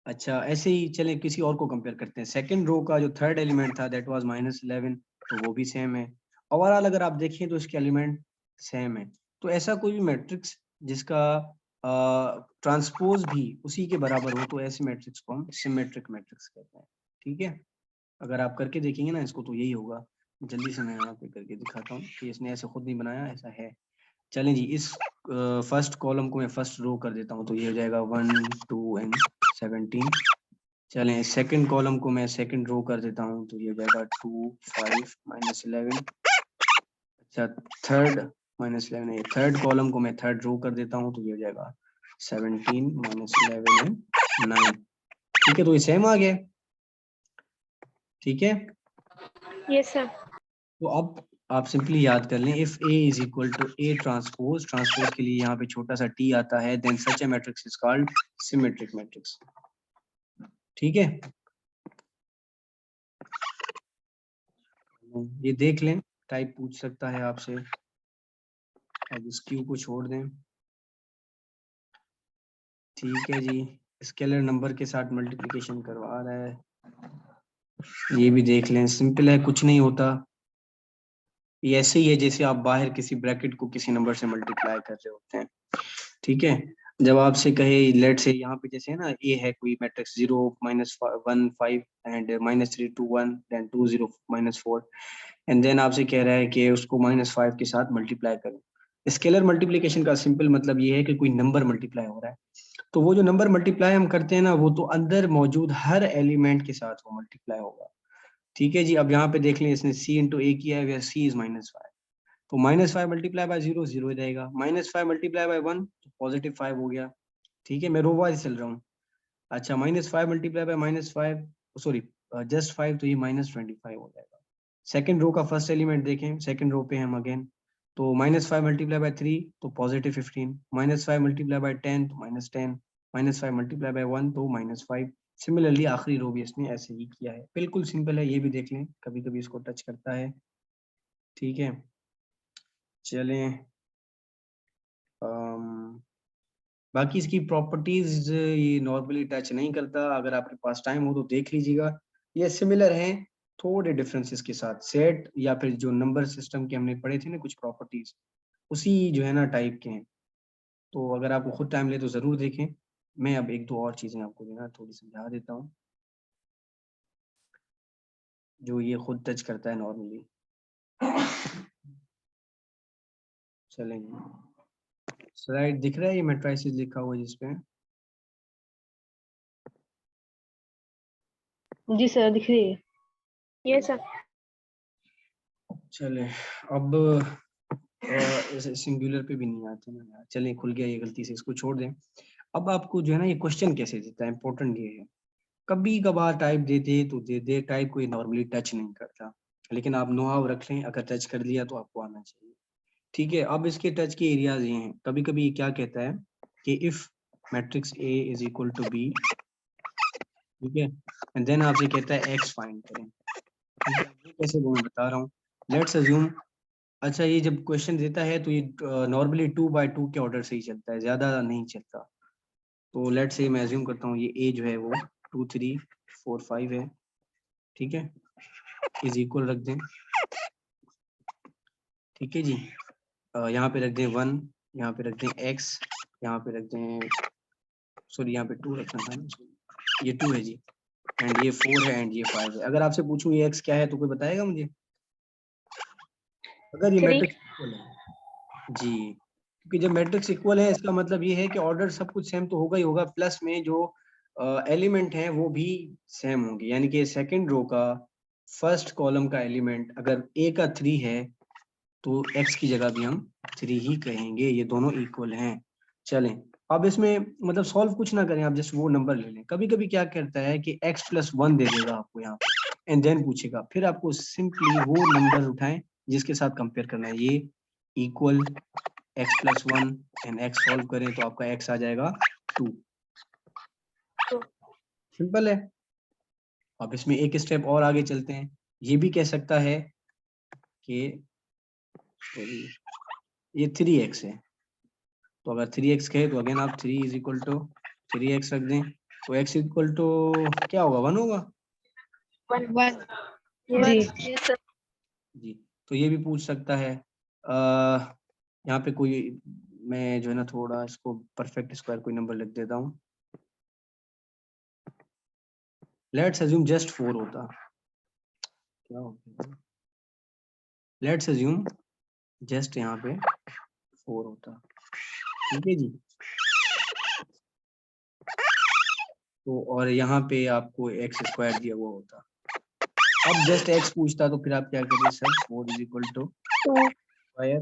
अच्छा, ऐसे ही चले किसी और को कंपेयर करते हैं। सेकंड रो का जो थर्ड एलिमेंट था दैट वाज -11, तो वो भी सेम है। ओवरऑल अगर आप देखें तो इसके एलिमेंट सेम है। तो ऐसा कोई भी मैट्रिक्स जिसका ट्रांसपोज भी उसी के बराबर हो, तो ऐसे मैट्रिक्स को हम सिमेट्रिक मैट्रिक्स कहते हैं, ठीक है। अगर आप करके देखेंगे ना इसको तो यही होगा। जल्दी से मैं यहाँ पे करके दिखाता हूँ कि इसने ऐसे खुद नहीं बनाया, ऐसा है। चलें जी, इस फर्स्ट कॉलम को मैं फर्स्ट रो कर देता हूँ, तो ये हो जाएगा 1 2 एंड 17। चलें, सेकंड कॉलम को मैं सेकंड रो कर देता हूँ, तो ये हो जाएगा 2 5 -11। अच्छा, थर्ड -11 है, थर्ड कॉलम को मैं थर्ड रो कर देता हूँ, तो ये हो जाएगा 17 -11 एंड 9, ठीक है। तो ये सेम आ गया, ठीक है। Yes sir. तो अब आप सिंपली याद कर लें, if A is equal to A transpose, transpose के लिए यहाँ पे छोटा सा t आता है, then such a matrix is called symmetric matrix, ठीक है। ये देख लें, टाइप पूछ सकता है आपसे। अब इस क्यू को छोड़ दें, ठीक है जी। स्केलर नंबर के साथ मल्टीप्लिकेशन करवा रहा है, ये भी देख लें, सिंपल है, कुछ नहीं होता। ये ऐसे ही है जैसे आप बाहर किसी ब्रैकेट को किसी नंबर से मल्टीप्लाई कर रहे होते हैं, ठीक है। जब आपसे कहे लेट से यहाँ पे जैसे है ना, ए है कोई matrix 0 -1 5 and -3 2 1 then 2 0 -4, and then आपसे कह रहा है कि उसको -5 के साथ मल्टीप्लाई करें। स्केलर मल्टीप्लिकेशन का सिंपल मतलब ये है कि कोई नंबर मल्टीप्लाई हो रहा है, तो वो जो नंबर मल्टीप्लाई हम करते हैं ना, वो तो अंदर मौजूद हर एलिमेंट के साथ वो मल्टीप्लाई होगा, ठीक है जी। अब यहाँ पे देख लें, इसने c इंटू ए किया है, c इज -5, तो -5 मल्टीप्लाई बाय 0 0 हो जाएगा, -5 मल्टीप्लाई बाय 1 तो +5 हो गया, ठीक है। मैं रो वाइज चल रहा हूँ। अच्छा, -5 मल्टीप्लाई बाय -5, सॉरी जस्ट 5, तो ये -25 हो जाएगा। सेकंड रो का फर्स्ट एलिमेंट देखें, सेकंड रो पे हम अगेन, तो -5 मल्टीप्लाई बाय 3 तो +15, -5 मल्टीप्लाई बाय 10 तो -10, -5 मल्टीप्लाई बाय 1 तो -5। सिमिलरली आखिरी रो भी इसने ऐसे ही किया है, बिल्कुल सिंपल है, ये भी देख लें, कभी कभी इसको टच करता है, ठीक है। चलें, बाकी इसकी प्रॉपर्टीज ये नॉर्मली टच नहीं करता, अगर आपके पास टाइम हो तो देख लीजिएगा। ये सिमिलर हैं थोड़े डिफरेंसेस के साथ, सेट या फिर जो नंबर सिस्टम के हमने पढ़े थे ना कुछ प्रॉपर्टीज, उसी जो है ना टाइप के हैं। तो अगर आपको खुद टाइम ले तो ज़रूर देखें। मैं अब एक दो और चीज़ें आपको जो है ना थोड़ी समझा देता हूँ, जो ये खुद टच करता है नॉर्मली। चलेंगे, स्लाइड दिख रहा है, ये मैट्रिसेस लिखा हुआ है जिसपे, जी सर दिख रही है। Yes sir. चले अब सिंगुलर पे भी नहीं आते ना यार, चलें खुल गया ये, गलती से इसको छोड़ दें। अब आपको जो है ना ये क्वेश्चन कैसे देता है, इंपॉर्टेंट ये है। कभी कभार टाइप देते तो दे दे, टाइप कोई नॉर्मली टच नहीं करता, लेकिन आप नो रख लें, अगर टच कर लिया तो आपको आना चाहिए, ठीक है। अब इसके टच के एरियाज ये हैं, कभी कभी ये क्या कहता है कि if matrix A is equal to B, ठीक है, एंड देन आपसे कहता है x फाइंड करें, ठीक है। ये कैसे वो मैं बता रहा हूँ, लेट्स अज्यूम। अच्छा, ये जब क्वेश्चन देता है तो ये नॉर्मली 2 बाय 2 के ऑर्डर से ही चलता है, ज्यादा नहीं चलता। तो लेट्स से मैं अज्यूम करता हूँ ये A जो है वो 2 3 4 5 है, ठीक है, इज इक्वल रख दें, ठीक है जी। यहाँ पे रख दें 1, यहाँ पे रख दें x, यहाँ पे रख दें, सॉरी यहाँ पे 2 रखना था ना, ये 2 है जी, एंड ये 4 है एंड ये 5 है। अगर आपसे पूछूं ये x क्या है तो कोई बताएगा मुझे, अगर ये 3। मैट्रिक्स इक्वल है जी, क्योंकि जब मैट्रिक्स इक्वल है इसका मतलब ये है कि ऑर्डर सब कुछ सेम तो होगा ही होगा, प्लस में जो एलिमेंट हैं वो भी सेम होंगे, यानी कि सेकंड रो का फर्स्ट कॉलम का एलिमेंट अगर a का 3 है तो x की जगह भी हम 3 ही कहेंगे, ये दोनों इक्वल हैं। चलें, अब इसमें मतलब सॉल्व कुछ ना करें, आप जस्ट वो नंबर ले लें। कभी कभी क्या करता है कि x+1 दे देगा आपको यहाँ पे एंड देन पूछेगा, फिर आपको सिंपली वो नंबर उठाएं जिसके साथ कंपेयर करना है। ये equal x+1 and x solve करें तो आपका x आ जाएगा 2। सिंपल है। अब इसमें एक स्टेप और आगे चलते हैं। ये भी कह सकता है कि ये 3x है, तो अगर 3x कहे तो अगेन आप 3 इज इक्वल टू 3x रख दें, तो x इक्वल टू क्या होगा, 1 होगा। 1 जी, तो ये भी पूछ सकता है। यहाँ पे कोई मैं जो है ना थोड़ा इसको परफेक्ट स्क्वायर कोई नंबर लिख देता हूँ। लेट्स अज्यूम जस्ट 4 होता, क्या होता, लेट्स अज्यूम जस्ट यहाँ पे 4 होता, ठीक है जी। तो और यहाँ पे आपको x स्क्वायर दिया हुआ होता। अब जस्ट x पूछता तो फिर आप क्या करें sir, 4 is equal to square,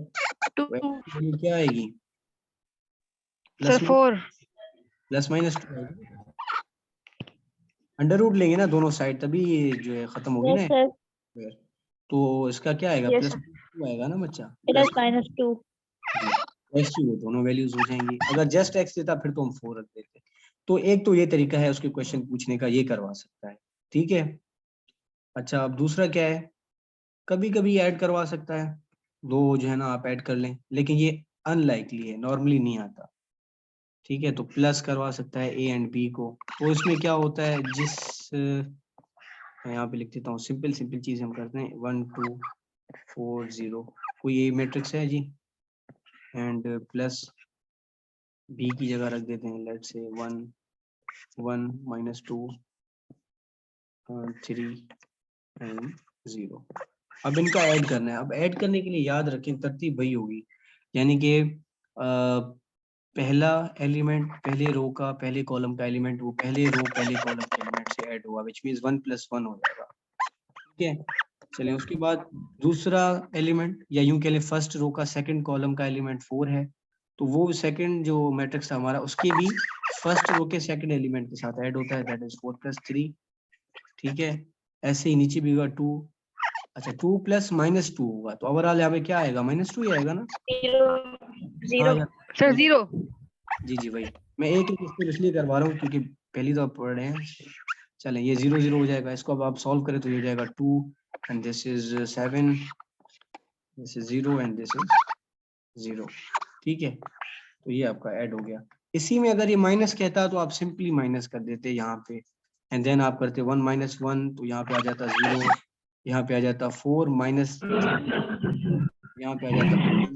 तो क्या आएगी, सर 4 प्लस माइनस 2 आएगी। अंडर रूट लेंगे ना दोनों साइड, तभी ये जो है खत्म होगी ना। तो इसका क्या आएगा, Yes, प्लस sir. 2 आएगा ना बच्चा, प्लस माइनस 2। प्लस 2 दोनों वैल्यूज हो जाएंगी। अगर जस्ट x देता फिर तो हम 4 रख देते। तो एक तो ये तरीका है उसके क्वेश्चन पूछने का, ये करवा सकता है, ठीक है। अच्छा, अब दूसरा क्या है, कभी कभी ऐड करवा सकता है, दो जो है ना आप ऐड कर लें, लेकिन ये अनलाइकली है, नॉर्मली नहीं आता, ठीक है। तो प्लस करवा सकता है a एंड b को। तो इसमें क्या होता है, मैं यहाँ पे लिख देता हूँ, सिंपल सिंपल चीज हम करते हैं, 1 2 4 0 कोई ये मैट्रिक्स है जी, एंड प्लस b की जगह रख देते हैं, लेट्स से 1 1 -2 3 एंड 0। अब इनका ऐड करना है। अब ऐड करने के लिए याद रखें तरतीब वही होगी, यानी कि पहला एलिमेंट पहले रो का, पहले कॉलम का एलिमेंट वो पहले रो पहले कॉलम के एलिमेंट से ऐड होगा, विच मींस 1 + 1 हो जाएगा, ठीक है। चलें, उसके बाद दूसरा एलिमेंट, या यूं कह लें फर्स्ट रो का सेकंड कॉलम का एलिमेंट 4 है, तो वो सेकंड जो मैट्रिक्स था हमारा उसके भी फर्स्ट रो के सेकंड एलिमेंट के साथ ऐड होता है, दैट इज 4 + 3, ठीक है। ऐसे ही नीचे भी होगा 2, अच्छा 2 + -2 होगा, तो ओवरऑल यहाँ पे क्या आएगा, -2 ही आएगा ना। 0 सर 0। जी जी वही, मैं एक एक स्टेप इसलिए करवा रहा हूँ क्योंकि पहली तो आप पढ़ रहे हैं। चलें, ये 0 0 हो जाएगा, इसको अब आप सॉल्व करें तो ये हो जाएगा 2 and this is 7, this is 0 and this is 0, ठीक है। तो ये आपका ऐड हो गया। इसी में अगर ये माइनस कहता तो आप सिंपली माइनस कर देते यहाँ पे, एंड देन आप करते 1 - 1, तो यहाँ पे आ जाता 0, यहाँ पे आ जाता 4 माइनस, यहाँ पे आ जाता 1,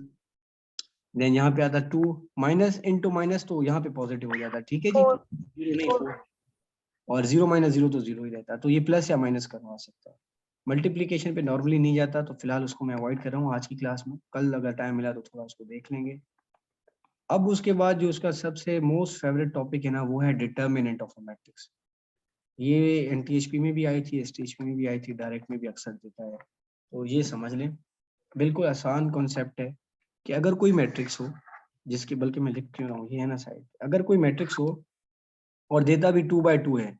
देन यहाँ पे आता 2 माइनस इनटू माइनस, तो यहाँ पे पॉजिटिव हो जाता है, ठीक है जी। 0 नहीं 4, और 0 - 0 तो 0 ही रहता है, तो ये प्लस या माइनस करवा सकता है। मल्टीप्लिकेशन पे नॉर्मली नहीं जाता, तो फिलहाल उसको मैं अवॉइड कर रहा हूँ आज की क्लास में, कल अगर टाइम मिला तो थोड़ा उसको देख लेंगे। अब उसके बाद जो उसका सबसे मोस्ट फेवरेट टॉपिक है ना, वो है डिटर्मिनेंट ऑफ अ मैट्रिक्स। ये एनटीएचपी में भी आई थी, एसटीएचपी में भी आई थी, डायरेक्ट में भी अक्सर देता है, तो ये समझ लें। बिल्कुल आसान कॉन्सेप्ट है कि अगर कोई मैट्रिक्स हो जिसकी, बल्कि मैं लिख क्यों रहा हूँ, ये है ना साइड, अगर कोई मैट्रिक्स हो और देता भी 2/2 है,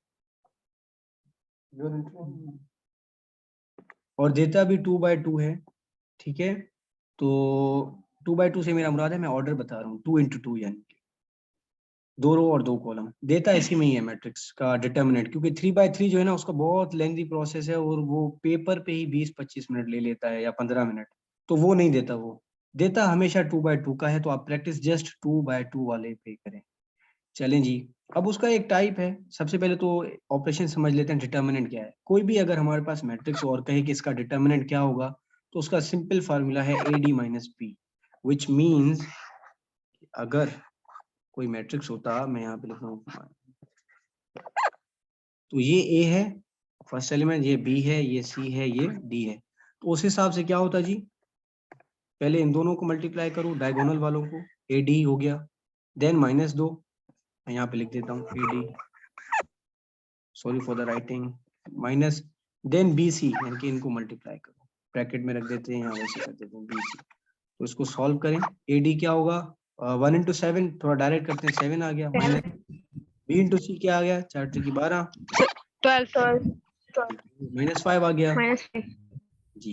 और देता भी 2/2 है, ठीक है। तो 2/2 से मेरा मुराद है, मैं ऑर्डर बता रहा हूँ, 2 × 2 यानी कि 2 रो और 2 कॉलम देता इसी में ही है मैट्रिक्स का डिटर्मिनेंट, क्योंकि 3/3 जो है ना उसका बहुत लेंथी प्रोसेस है और वो पेपर पे ही 20-25 मिनट ले लेता है या 15 मिनट, तो वो नहीं देता, वो देता हमेशा 2/2 का है, तो आप प्रैक्टिस जस्ट 2/2 वाले पे करें। चलें जी, अब उसका एक टाइप है। सबसे पहले तो ऑपरेशन समझ लेते हैं, डिटर्मिनेंट क्या है। कोई भी अगर हमारे पास मैट्रिक्स और कहे कि इसका डिटर्मिनेंट क्या होगा, तो उसका सिंपल फार्मूला है AD - B, विच मीन्स अगर कोई मैट्रिक्स होता, मैं यहाँ पे लिख रहा हूँ, तो ये A है फर्स्ट एलिमेंट, ये B है, ये C है, ये D है, तो उस हिसाब से क्या होता जी, पहले इन दोनों को मल्टीप्लाई करो, डायगोनल वालों को, AD हो गया, देन -2, मैं यहाँ पे लिख देता हूँ AD, sorry for the writing, then BC यानी कि इनको मल्टीप्लाई करो, ब्रैकेट में रख देते हैं, यहाँ वैसे कर देते हैं BC। तो इसको सॉल्व करें, AD क्या होगा 1 into 7, थोड़ा डायरेक्ट करते हैं, 7 आ गया, माइनस B into C क्या आ गया 4 3 12 माइनस 5 आ गया जी।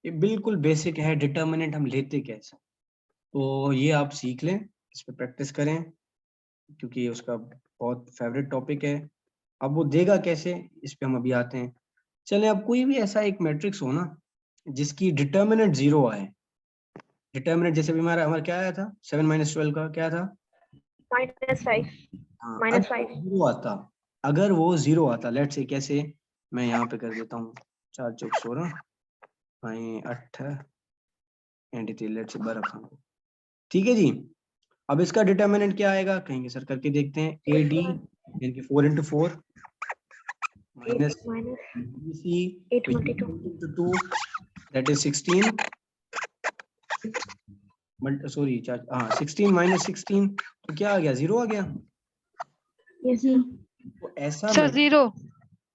ये बिल्कुल बेसिक है, डिटर्मिनेंट हम लेते कैसे, तो ये आप सीख लें, इस पे प्रैक्टिस करें क्योंकि ये उसका बहुत फेवरेट टॉपिक है। अब वो देगा कैसे, इस पे हम अभी आते हैं। चलें, अब कोई भी ऐसा एक मैट्रिक्स हो ना जिसकी डिटर्मिनेंट 0 आए, डिटर्मिनेंट जैसे भी हमारा क्या आया था 7 - 12 का क्या था -5 हाँ, -5 0 आता, अगर वो 0 आता, लेट्स से कैसे, मैं यहाँ पे कर देता हूँ 4 चौक 16 8 23 लेट्स से 12 ठीक है जी। अब इसका डिटर्मिनेंट क्या आएगा, कहेंगे सर करके देखते हैं, AD यानी कि 4 into 4 minus BC which is 8 into 2 that is 16 sorry 16 - 16 तो क्या आ गया 0 आ गया। तो ऐसा सर 0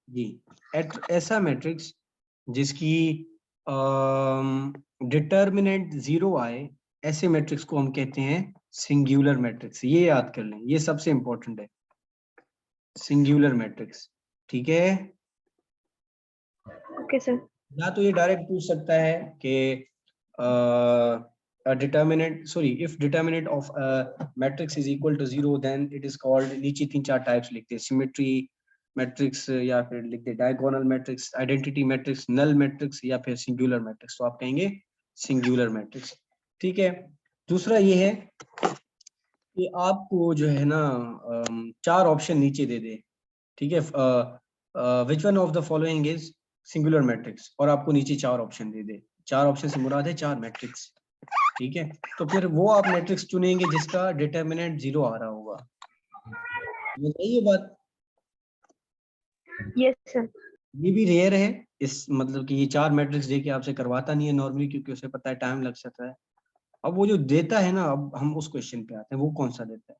जी, ऐसा मैट्रिक्स जिसकी डिटर्मिनेंट 0 आए, ऐसे मैट्रिक्स को हम कहते हैं सिंगुलर मैट्रिक्स। ये याद कर लें, ये सबसे इंपॉर्टेंट है, सिंगुलर मैट्रिक्स, ठीक है। Okay sir. या तो ये डायरेक्ट पूछ सकता है कि determinant if determinant of a matrix is equal to 0 then it is called, नीचे 3-4 टाइप्स लिखते हैं, सिमेट्री मैट्रिक्स या फिर लिख दे diagonal matrix, identity matrix, null matrix या फिर सिंगुलर मैट्रिक्स। तो आप कहेंगे सिंगुलर मैट्रिक्स, ठीक है। दूसरा ये है कि आपको जो है ना 4 ऑप्शन नीचे दे दे, ठीक है, which one of the following is singular matrix, और आपको नीचे 4 ऑप्शन दे दे, 4 ऑप्शन से मुराद है 4 मैट्रिक्स, ठीक है। तो फिर वो आप मैट्रिक्स चुनेंगे जिसका डिटर्मिनेंट 0 आ रहा होगा, ये बात। Yes sir. ये भी रेयर है, इस मतलब कि ये 4 मैट्रिक्स देके आपसे करवाता नहीं है नॉर्मली, क्योंकि उसे पता है टाइम लग सकता है। अब वो जो देता है ना, अब हम उस क्वेश्चन पे आते हैं, वो कौन सा देता है।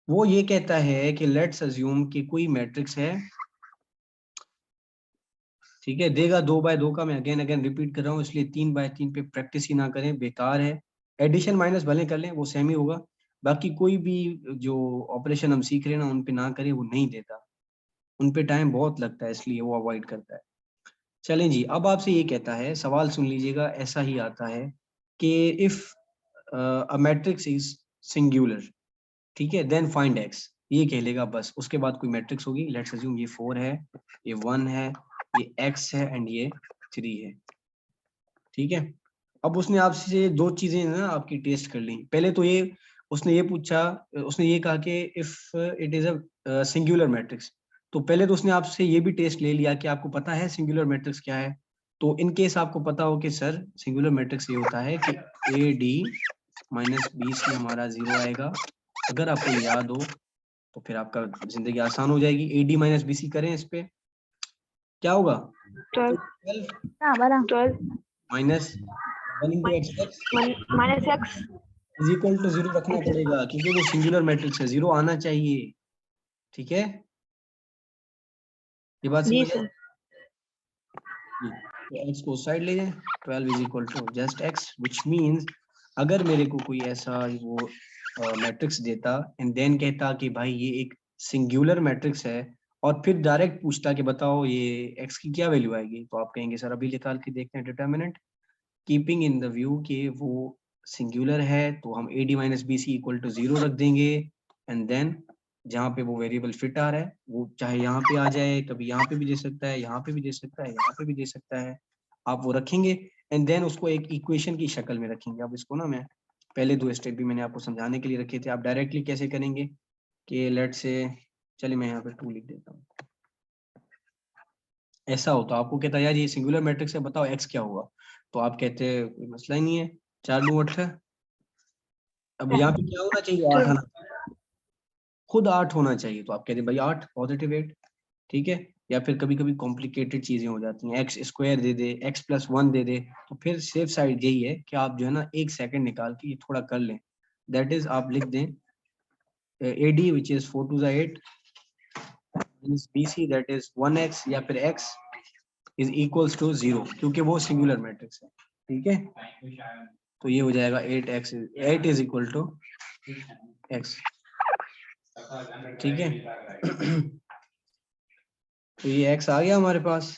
वो ये कहता है कि लेट्स अज्यूम कि कोई मैट्रिक्स है, ठीक है, देगा 2 बाय 2 का, मैं अगेन रिपीट कर रहा हूँ इसलिए 3 बाय 3 पे प्रैक्टिस ही ना करें, बेकार है। एडिशन माइनस भले कर लें, वो सेम ही होगा, बाकी कोई भी जो ऑपरेशन हम सीख रहे हैं ना उन पे ना करें, वो नहीं देता, उन पे टाइम बहुत लगता है, इसलिए वो अवॉइड करता है। चलें जी, अब आपसे ये कहता है, सवाल सुन लीजिएगा, ऐसा ही आता है कि if a matrix is singular, ठीक है, देन फाइंड एक्स, ये कह लेगा बस, उसके बाद कोई मैट्रिक्स होगी, लेट्स अज्यूम ये 4 है, ये 1 है, ये x है एंड ये 3 है, ठीक है। अब उसने आपसे 2 चीजें ना आपकी टेस्ट कर ली। पहले तो ये उसने ये पूछा, उसने ये कहा कि if it is a singular matrix, तो पहले तो उसने आपसे ये भी टेस्ट ले लिया कि आपको पता है सिंगुलर मैट्रिक्स क्या है। तो इन केस आपको पता हो कि सर सिंगुलर मैट्रिक्स ये होता है कि AD - BC हमारा 0 आएगा, अगर आपको याद हो तो फिर आपका जिंदगी आसान हो जाएगी। AD - BC करें, इस पे क्या होगा 12 minus 1 into x -x is equal to 0 रखना पड़ेगा, क्योंकि वो सिंगुलर मैट्रिक्स है, 0 आना चाहिए, ठीक है। ये बात जी समझ सर। तो x को साइड ले जाएं, 12 is equal to just x, which means अगर मेरे को कोई ऐसा वो मैट्रिक्स देता एंड देन कहता कि भाई ये एक सिंगुलर मैट्रिक्स है, और फिर डायरेक्ट पूछता कि बताओ ये x की क्या वैल्यू आएगी, तो आप कहेंगे सर अभी निकाल के देखते हैं determinant, keeping in the view कि वो सिंगुलर है, तो हम AD - BC इक्वल टू 0 रख देंगे, एंड देन जहाँ पे वो वेरिएबल फिट आ रहा है, वो चाहे यहाँ पे आ जाए, कभी यहाँ पे भी दे सकता है, यहाँ पे भी दे सकता है, यहाँ पे भी दे सकता है, आप वो रखेंगे एंड देन उसको एक इक्वेशन की शक्ल में रखेंगे। अब इसको ना मैं पहले 2 स्टेप भी मैंने आपको समझाने के लिए रखे थे, आप डायरेक्टली कैसे करेंगे कि लेट से, चलिए मैं यहाँ पे 2 लिख देता हूँ, ऐसा हो तो आपको कहता है यार ये सिंगुलर मैट्रिक्स है, बताओ x क्या होगा, तो आप कहते हैं कोई मसला ही नहीं है, 4 दूं 8 है। अब यहाँ पे क्या होना चाहिए, 8 आना, खुद 8 होना चाहिए, तो आप कहते हैं भाई 8 पॉजिटिव 8, ठीक है। या फिर कभी कभी कॉम्प्लिकेटेड चीजें हो जाती हैं, x² दे दे, x+1 दे दे, तो फिर सेफ साइड यही है कि आप जो है ना 1 सेकंड निकाल के ये थोड़ा कर लें, दैट इज आप लिख दें AD which is 4 to the 8 BC that is 1x, या फिर x इज इक्वल्स टू 0, क्योंकि वो सिंगुलर मैट्रिक्स है। ठीक है, तो ये हो जाएगा 8 इज इक्वल टू x। ठीक है, तो ये x आ गया हमारे पास।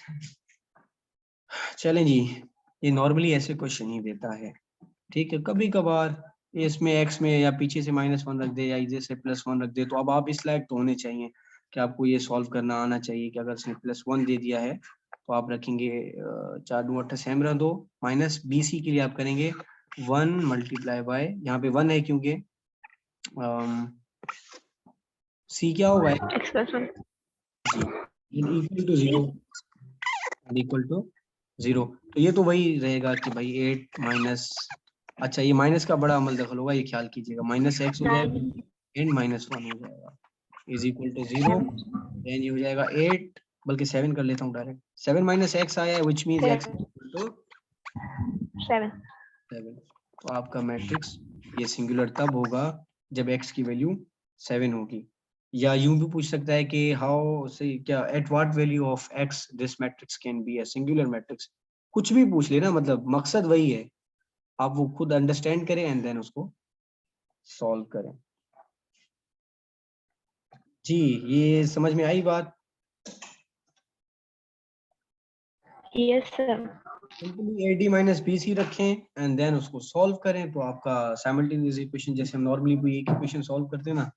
चलें जी, ये नॉर्मली ऐसे क्वेश्चन ही देता है। ठीक है, कभी कभार इसमें x में या पीछे से -1 रख दे या इधर से +1 रख दे, तो अब आप इस लायक तो होने चाहिए कि आपको ये सॉल्व करना आना चाहिए कि अगर इसने +1 दे दिया है तो आप रखेंगे 4 दूनी 8 सेम रह दो, माइनस BC के लिए आप करेंगे 1 मल्टीप्लाई बाय, यहाँ पे 1 है क्योंकि C क्या होगा इक्वल टू 0, इक्वल टू 0। तो ये तो वही रहेगा कि भाई 8 माइनस, अच्छा ये माइनस का बड़ा अमल दखल होगा, ये ख्याल कीजिएगा, -x हो जाएगा एंड -1 हो जाएगा इज इक्वल टू 0, देन ये हो जाएगा 8, बल्कि 7 कर लेता हूँ डायरेक्ट, 7 माइनस x आया है which means x equal to 7। 7। तो आपका मैट्रिक्स ये सिंगुलर तब होगा जब x की वैल्यू 7 होगी। या यूं भी पूछ सकता है कि हाउ से क्या eight what value of x this matrix can be a singular matrix, कुछ भी पूछ लेना, मतलब मकसद वही है, आप वो खुद अंडरस्टैंड करें एंड देन उसको सॉल्व करें। जी, ये समझ में आई बात? Yes sir. Simply AD minus BC रखें एंड देन उसको सॉल्व करें, तो आपका साइमल्टेनियस इक्वेशन, जैसे हम नॉर्मली कोई एक इक्वेशन सॉल्व करते हैं ना,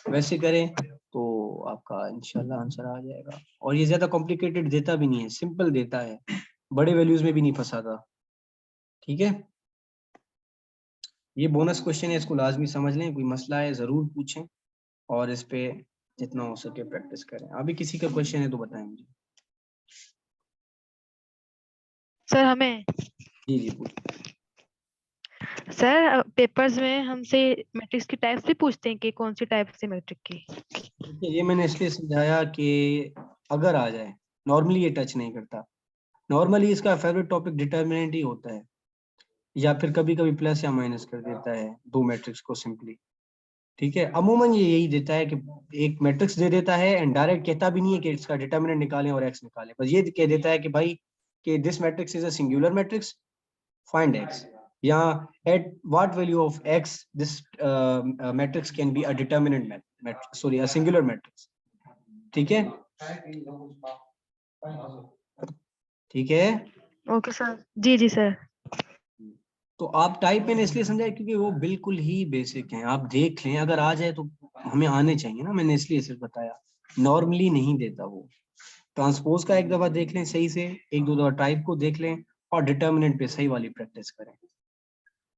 वैसे करें तो आपका इंशाल्लाह आंसर आ जाएगा। और ये ज्यादा कॉम्प्लिकेटेड देता भी नहीं है, सिंपल देता है, बड़े वैल्यूज में भी नहीं फंसाता। ठीक है, ये बोनस क्वेश्चन है, इसको लाजमी समझ लें, कोई मसला है जरूर पूछें और इस पे जितना हो सके प्रैक्टिस करें। अभी किसी का क्वेश्चन है तो बताएं मुझे। सर हमें जी जी पूछें। सर पेपर्स में हमसे मैट्रिक्स की टाइप्स भी पूछते हैं कि कौन सी टाइप से मैट्रिक की। देखिए, ये मैंने इसलिए समझाया कि अगर आ जाए, नॉर्मली ये टच नहीं करता, नॉर्मली इसका फेवरेट टॉपिक डिटर्मिनेंट ही होता है, या फिर कभी कभी प्लस या माइनस कर देता है दो मैट्रिक्स को सिंपली। ठीक है, अमूमन ये यही देता है कि एक मैट्रिक्स दे देता है एंड डायरेक्ट कहता भी नहीं है कि इसका डिटर्मिनेंट निकालें और एक्स निकालें, बस ये कह देता है कि भाई कि this matrix is a singular matrix, find X, या at what value of X this matrix can be a determinant matrix, sorry a singular matrix. ठीक है, ठीक है। ओके सर, जी जी सर। तो आप टाइप मैंने इसलिए समझाया क्योंकि वो बिल्कुल ही बेसिक हैं, आप देख लें, अगर आ जाए तो हमें आने चाहिए ना, मैंने इसलिए सिर्फ बताया, नॉर्मली नहीं देता वो। ट्रांसपोज का एक दफा देख लें सही से, एक दो दफा टाइप को देख लें और डिटर्मिनेंट पे सही वाली प्रैक्टिस करें।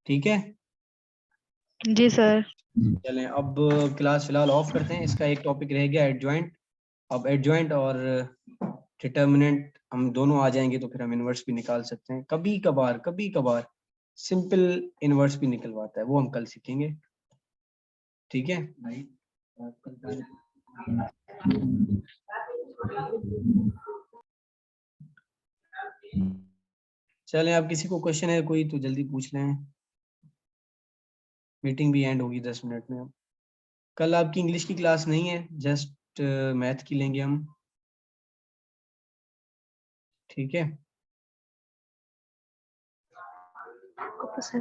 ठीक है जी सर। चलें, अब क्लास फिलहाल ऑफ करते हैं, इसका एक टॉपिक रह गया एडजॉइंट। अब एडजॉइंट और डिटर्मिनेंट हम दोनों आ जाएंगे तो फिर हम इनवर्स भी निकाल सकते हैं, कभी कभार सिंपल इनवर्स भी निकलवाता है, वो हम कल सीखेंगे। ठीक है, चलें, अब किसी को क्वेश्चन है कोई तो जल्दी पूछ लें, मीटिंग भी एंड होगी 10 मिनट में। अब कल आपकी इंग्लिश की क्लास नहीं है, जस्ट मैथ की लेंगे हम। ठीक है ओके सर।